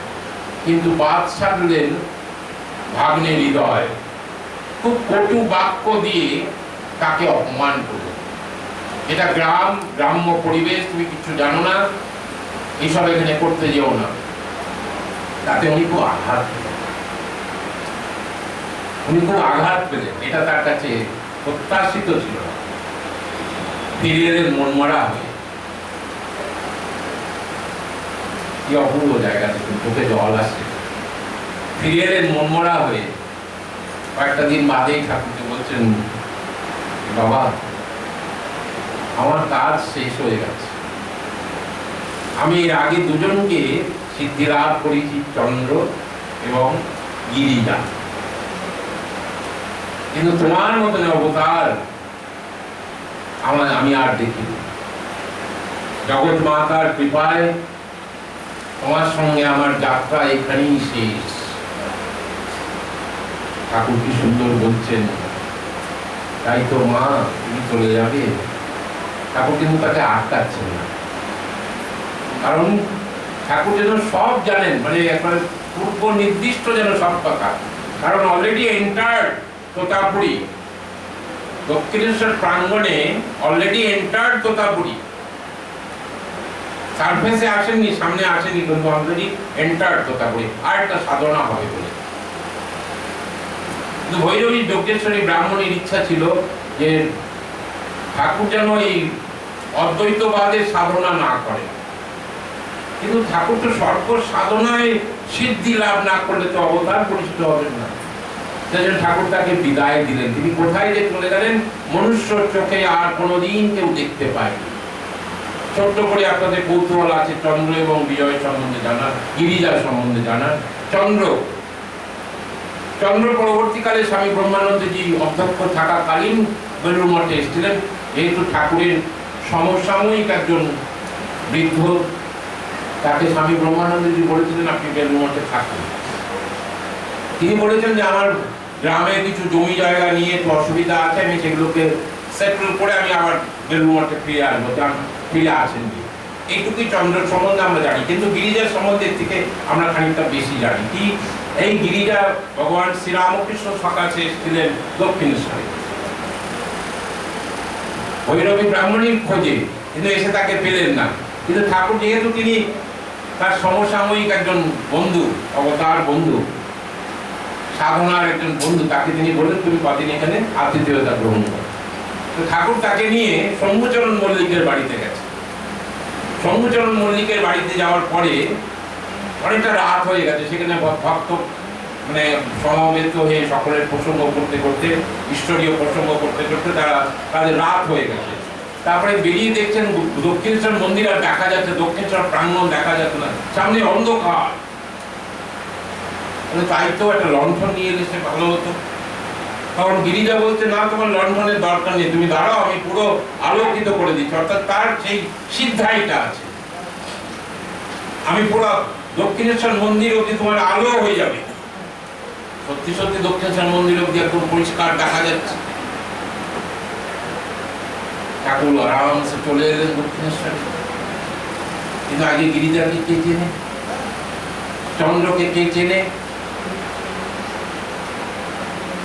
কিন্তু বাদ সাধলেন ভাগ্নে হৃদয়, খুব কটু বাক্য দিয়ে তাকে অপমান করলেন। এটা গ্রাম্য পরিবেশ, তুমি কিছু জানো না, এইসব এখানে করতে যেও না। তাতে উনি খুব আঘাত পেলেন। এটা তার কাছে প্রত্যাশিত ছিল না। ফিরে এলেন মনমরা হয়ে। কি অপূর্ব জায়গা থেকে চোখে জল আসে। ফিরে এলেন মনমরা হয়ে। কয়েকটা দিন বাদেই ঠাকুরকে বলছেন, বাবা আমার কাজ শেষ হয়ে গেছে। আমি এর আগে দুজনকে সিদ্ধিলাভ করেছি, চন্দ্র এবং গিরিজা, কিন্তু তোমার মতন অবতার আমি আর দেখিনি। জগৎ মাতার কৃপায় তোমার সঙ্গে আমার যাত্রা এখানেই শেষ। ঠাকুর কি সুন্দর বলছেন, তাই তো মা তুমি চলে যাবে। ঠাকুর কিন্তু তাকে আটকাচ্ছেন না, কারণ ঠাকুর যেন সব জানেন, মানে একবার পূর্ব নির্দিষ্ট যেন সব কথা। কারণ অলরেডি এন্টার্ড তোতাপুরী, দক্ষিণেশ্বর প্রাঙ্গণে অলরেডি এন্টার্ড তোতাপুরী। সারফেসে আসেননি, সামনে আসেনি, কিন্তু অলরেডি এন্টার্ড তোতাপুরী। আর একটা সাধনা হবে বলে। কিন্তু ভৈরবী যজ্ঞেশ্বরী ব্রাহ্মণের ইচ্ছা ছিল যে ঠাকুর যেন এই অদ্বৈতবাদের সাধনা না করে। কিন্তু ঠাকুর তো সর্ব সাধনায় সিদ্ধি লাভ না করলে তো অবতার পরিচিত হবেন না। সেজন্য ঠাকুর তাকে বিদায় দিলেন। তিনি কোথায় যে চলে গেলেন মনুষ্য চোখে আর কোনোদিন কেউ দেখতে পায়নি। ছোট্ট করে আপনাদের কৌতূহল আছে চন্দ্র এবং বিজয় সম্বন্ধে জানার, গিরিজা সম্বন্ধে জানার। চন্দ্র পরবর্তীকালে স্বামী ব্রহ্মানন্দজি অধ্যক্ষ থাকাকালীন বেলুড় মঠে এসেছিলেন। যেহেতু ঠাকুরের সমসাময়িক একজন বৃদ্ধ, তাকে স্বামী ব্রহ্মানন্দজি বলেছিলেন আপনি বেলুড় মঠে থাকুন। তিনি বলেছেন যে আমার গ্রামে কিছু জমি জায়গা নিয়ে একটু অসুবিধা আছে, আমি সেগুলোকে সেটেল করে আমি আবার বেলুড় মঠে ফিরে আসবো। ফিরে আসেননি। এইটুকুই চন্দ্র সম্বন্ধে আমরা জানি, কিন্তু গিরিজার সম্বন্ধে থেকে আমরা খানিকটা বেশি জানি। কি এই গিরিজা ভগবান শ্রীরামকৃষ্ণ সকাশে এসেছিলেন দক্ষিণেশ্বরে ভৈরবী ব্রাহ্মণীর খোঁজে, কিন্তু এসে তাকে পেলেন না। কিন্তু ঠাকুর যেহেতু তিনি তার সমসাময়িক একজন বন্ধু, অবতার বন্ধু, সাধনার একজন বন্ধু, তাকে তিনি বললেন তুমি কদিন এখানে আতিথেয়তা গ্রহণ করো। তো ঠাকুর তাকে নিয়ে শম্ভুচরণ মল্লিকের বাড়িতে গেছে। শম্ভুচরণ মল্লিকের বাড়িতে যাওয়ার পরে অনেকটা রাত হয়ে গেছে। সেখানে ভক্ত মানে সমাবেত হয়ে সকলের প্রসঙ্গ করতে করতে, ঈশ্বরীয় প্রসঙ্গ করতে করতে তাদের রাত হয়ে গেছে। তারপরে বেরিয়ে দেখছেন দক্ষিণেশ্বর মন্দির আর দেখা যাচ্ছে, দক্ষিণেশ্বর প্রাঙ্গণ দেখা যাচ্ছে না, সামনে অন্ধকার। তাই তো একটা লণ্ঠন নিয়ে এলে সে ভালো হতো। তখন গিরিজা বলছে না, তোমার লণ্ঠনের দরকার নেই, তুমি দাঁড়াও, আমি পুরো আলোকিত করে দিচ্ছি। অর্থাৎ তার সেই সিদ্ধাইটা আছে, আমি পুরো দক্ষিণেশ্বর মন্দির অবধি তোমার আলো হয়ে যাবে। সত্যি সত্যি দক্ষিণেশ্বর মন্দির অবধি একদম পরিষ্কার দেখা যাচ্ছে। ঠাকুর আরামসে চলে এলেন দক্ষিণেশ্বরে। কিন্তু আগে গিরিজাকে কে চেনে, চন্দ্রকে কে চেনে?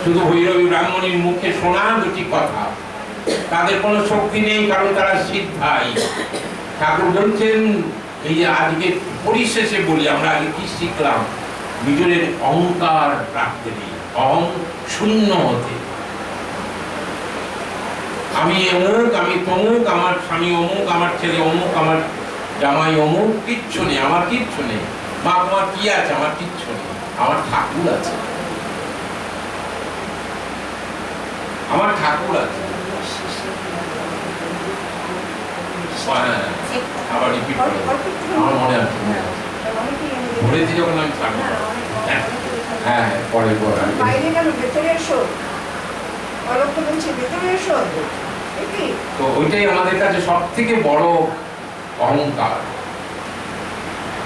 শুধু ভৈরবী ব্রাহ্মণীর মুখে শোনা দুটি কথা, তাদের কোনো শক্তি নেই, কারণ তারা সিদ্ধাই। ঠাকুর বলছেন এই যে আজকে পরিশেষে বলি, আমরা আগে কি শিখলাম? নিজের অহংকার রাখতে নেই, অহং শূন্য হতে। আমি অমুক, আমি তমুক, আমার স্বামী অমুক, আমার ছেলে অমুক, আমার জামাই অমুক, কিচ্ছু নেই, আমার কিচ্ছু নেই। মা তোমার কি আছে? আমার কিচ্ছু নেই, আমার ঠাকুর আছে, আমার ঠাকুর আছে। আবার রিপিট করে, আমার মনে আছে, ঘুরেছি যখন আমি থাকবো। হ্যাঁ পরে তো ওইটাই আমাদের কাছে সব থেকে বড় অহংকার।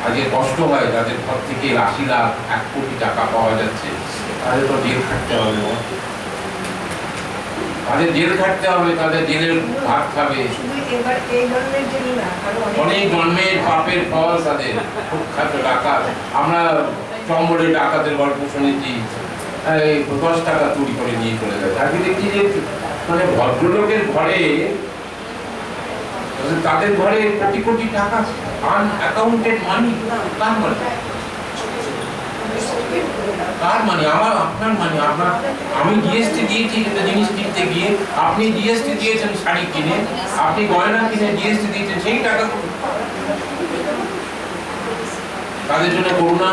আজকে কষ্ট হয় যাদের ঘর থেকে ৮০ লাখ ১ কোটি টাকা পাওয়া যাচ্ছে, তাদের তো জেল থাকতে হবে। তাদের জেল খাটতে হবে, তাদের জেলের ভাত খাবে, অনেক জন্মের পাপের ফল তাদের, কুখ্যাত ডাকাত। আমরা চম্বলে ডাকাতের গল্প শুনেছি, 10 টাকা চুরি করে নিয়ে চলে যায়। আজকে দেখছি যে মানে ভদ্রলোকের ঘরে, তাদের ঘরে কোটি কোটি টাকা আনঅ্যাকাউন্টেড মানি। কার মানি? কার মানি? আমার, আপনার মানি। আমি জিএসটি দিয়েছি কিন্তু জিনিস কিনতে গিয়ে, আপনি জিএসটি দিয়েছেন শাড়ি কিনে, আপনি গয়না কিনে জিএসটি দিয়েছেন, সেই টাকা তাদের জন্য করুণা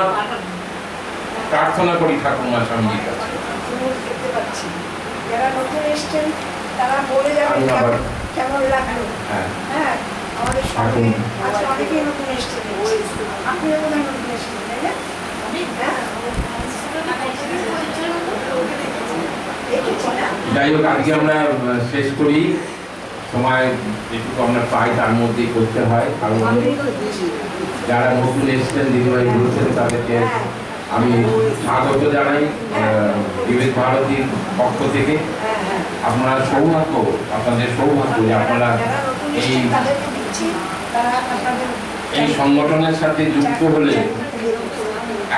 প্রার্থনা করি ঠাকুরমা স্বামীজির কাছে। যারা নতুন এসছেন তারা বলে যাবেন কেমন লাগলো। হ্যাঁ, আমাদের সঙ্গে আজকে অনেকেই নতুন এসছেন, আপনিও বোধ হয় নতুন এসছেন, তাই না? যাই হোক, আজকে আমরা শেষ করি। সময় যেটুকু আমরা পাই তার মধ্যেই করতে হয়। কারণ যারা নতুন এসছেন, দিদিভাই বলছেন, তাদেরকে আমি স্বাগত জানাই বিবেক ভারতীর পক্ষ থেকে। আপনারা সৌভাগ্য, আপনাদের সৌভাগ্য যে আপনারা এই সংগঠনের সাথে যুক্ত হলে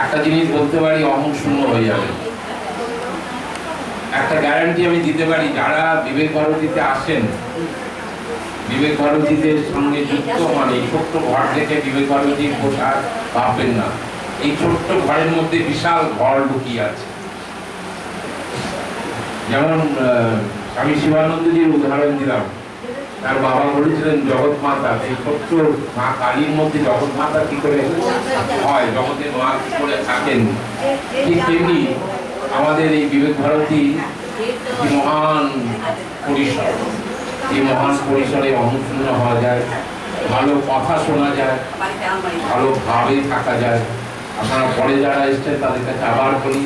একটা জিনিস বলতে পারি, অহং শূন্য হয়ে যাবে। একটা গ্যারান্টি আমি দিতে পারি, যারা বিবেক ভারতীতে আসেন, বিবেক ভারতীদের সঙ্গে যুক্ত হন, এই ছোট্ট ঘর থেকে বিবেক ভারতীর পোশাক ভাববেন না। এই ছোট্ট ঘরের মধ্যে বিশাল ঘর লুকিয়ে আছে। যেমন স্বামী শিবানন্দজির উদাহরণ দিলাম, তার বাবা বলেছিলেন জগৎ মাতা, এই ছোট্ট মা কালীর মধ্যে জগৎ মাতা কি করে হয়, জগতের মা কি করে থাকেন, ঠিক তেমনি আমাদের এই বিবেক ভারতী মহান পরিসর, এই মহান পরিসরে অংশগ্রহণ হওয়া যায়, ভালো কথা শোনা যায়, ভালোভাবে থাকা যায়। আপনারা পরে যারা এসছেন তাদের কাছে আবার বলি,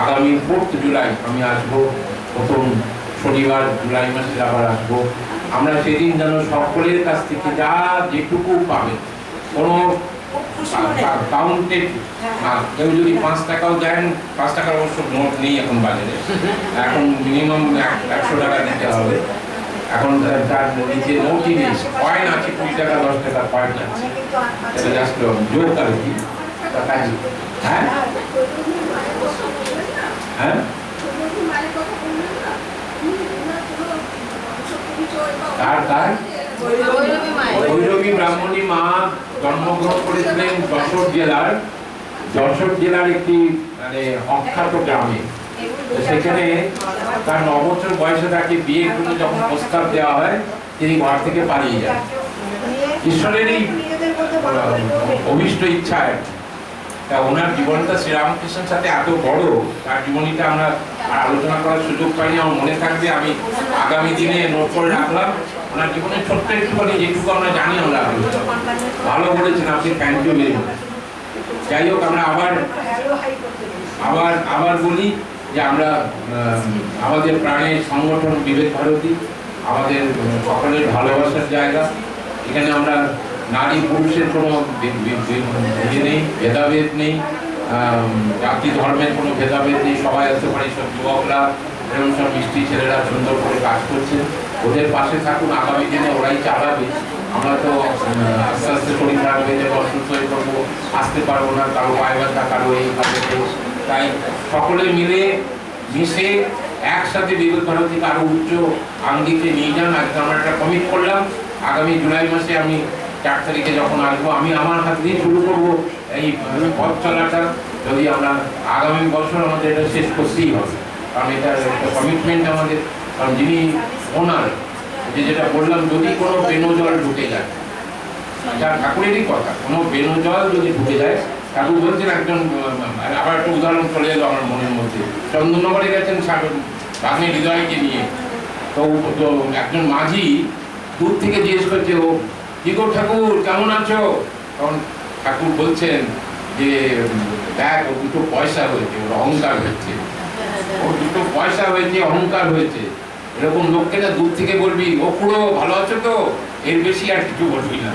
আগামী 4 জুলাই আমি আসবো, প্রথম শনিবার জুলাই মাসে আবার আসবো। আমরা সেদিন যেন সকলের কাছ থেকে যা যেটুকু পাবেন, কোনো কাউন্টেড না, কেউ যদি 5 টাকাও দেন, 5 টাকার অবশ্য নোট নেই এখন বাজারে, এখন মিনিমাম 100 টাকা দিতে হবে। এখন তার নিচে নোটই নেই, কয়েন আছে 20 টাকা 10 টাকা কয়েন আছে, এটা জাস্ট জোক আর কি। হ্যাঁ হ্যাঁ, ভৈরবী ব্রাহ্মণী মা জন্মগ্রহণ করেছিলেন যশোর জেলার একটি মানে অখ্যাত গ্রামে। সেখানে তার 9 বছর বয়সে তাকে বিয়ের জন্য যখন প্রস্তাব দেওয়া হয়, তিনি ঘর থেকে পালিয়ে যান। ঈশ্বরেরই অভিষ্ট ইচ্ছায় তা ওনার জীবনটা শ্রীরামকৃষ্ণের সাথে এত বড়, তার জীবনীটা আমরা আলোচনা করার সুযোগ পাইনি। আমার মনে থাকবে, আমি আগামী দিনে নোট করে রাখলাম। ওনার জীবনে ছোট্ট একটুখানি যেটুকু আমরা জানি, আমরা ভালো বলেছেন আপনি, থ্যাংক ইউ ভেরি মাচ। যাই হোক, আমরা আবার বলি যে আমরা আমাদের প্রাণের সংগঠন বিবেক ভারতী, আমাদের সকলের ভালোবাসার জায়গা। এখানে আমরা নারী পুরুষের কোনো নেই, ভেদাভেদ নেই, জাতি ধর্মের কোনো ভেদাভেদ নেই, সবাই আসতে পারে। সব যুবকরা এরকম সব মিষ্টি ছেলেরা সুন্দর করে কাজ করছে, ওদের পাশে থাকুন। আগামী দিনে ওরাই চালাবে। আমরা তো আস্তে আস্তে শরীর খারাপ হয়ে যাবো, অসুস্থ হয়ে পড়বো, আসতে পারবো না, কারো পায়ে ব্যথা, কারো এই কাজে। তাই সকলে মিলে মিশে একসাথে বিবেক ভারতীকে আরো উচ্চ আঙ্গিকে নিয়ে যান। আজকে আমরা একটা কমিট করলাম, আগামী জুলাই মাসে আমি 4 তারিখে যখন আসবো, আমি আমার হাত দিয়ে শুরু করবো এই পথ চলাটা। যদি আমরা আগামী বছর আমাদের এটা শেষ করতেই হবে, কারণ এটা একটা কমিটমেন্ট আমাদের। কারণ যিনি ওনার যেটা বললাম, যদি কোনো বেনজল ঢুকে যায়, যার ঠাকুরেরই কথা, কোনো বেনজল যদি ঢুকে যায়, ঠাকুর বলছেন একজন, আবার একটা উদাহরণ চলে এলো আমার মনের মধ্যে। চন্দননগরে গেছেন ভাগ্নে হৃদয়কে নিয়ে, তো একজন মাঝি দূর থেকে জিজ্ঞেস করছে, ও কি গো ঠাকুর, কেমন আছো? তখন ঠাকুর বলছেন যে দেখ, ও 2 পয়সা হয়েছে, ওর অহংকার হয়েছে, ও 2 পয়সা হয়েছে, অহংকার হয়েছে। এরকম লোককে না দূর থেকে বলবি, ও পুরো ভালো আছো তো, এর বেশি আর কিছু বলবি না।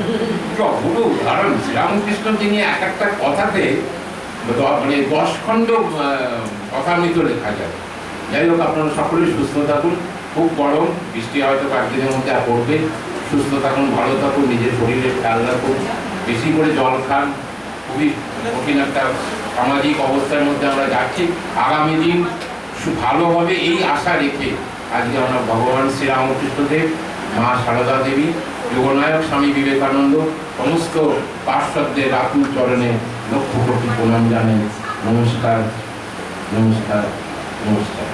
পুরো কারণ শ্রীরামকৃষ্ণ তিনি এক একটা কথাতে মানে 10 খণ্ড কথামৃত লেখা যায়। যাই হোক, আপনারা সকলে সুস্থ থাকুন। খুব গরম, বৃষ্টি হয়তো কয়েকদিনের মধ্যে পড়বে। সুস্থ থাকুন, ভালো থাকুন, নিজের শরীরের খেয়াল রাখুন, বেশি করে জল খান। খুবই কঠিন একটা সামাজিক অবস্থার মধ্যে আমরা যাচ্ছি। আগামী দিন ভালো হবে এই আশা রেখে আজকে আমরা ভগবান শ্রীরামকৃষ্ণদেব, মা সারদা দেবী, যোগনায়ক স্বামী বিবেকানন্দ, সমস্ত পার্শ্বদের আকুল চরণে লক্ষ কোটি প্রণাম জানাই। নমস্কার, নমস্কার, নমস্কার।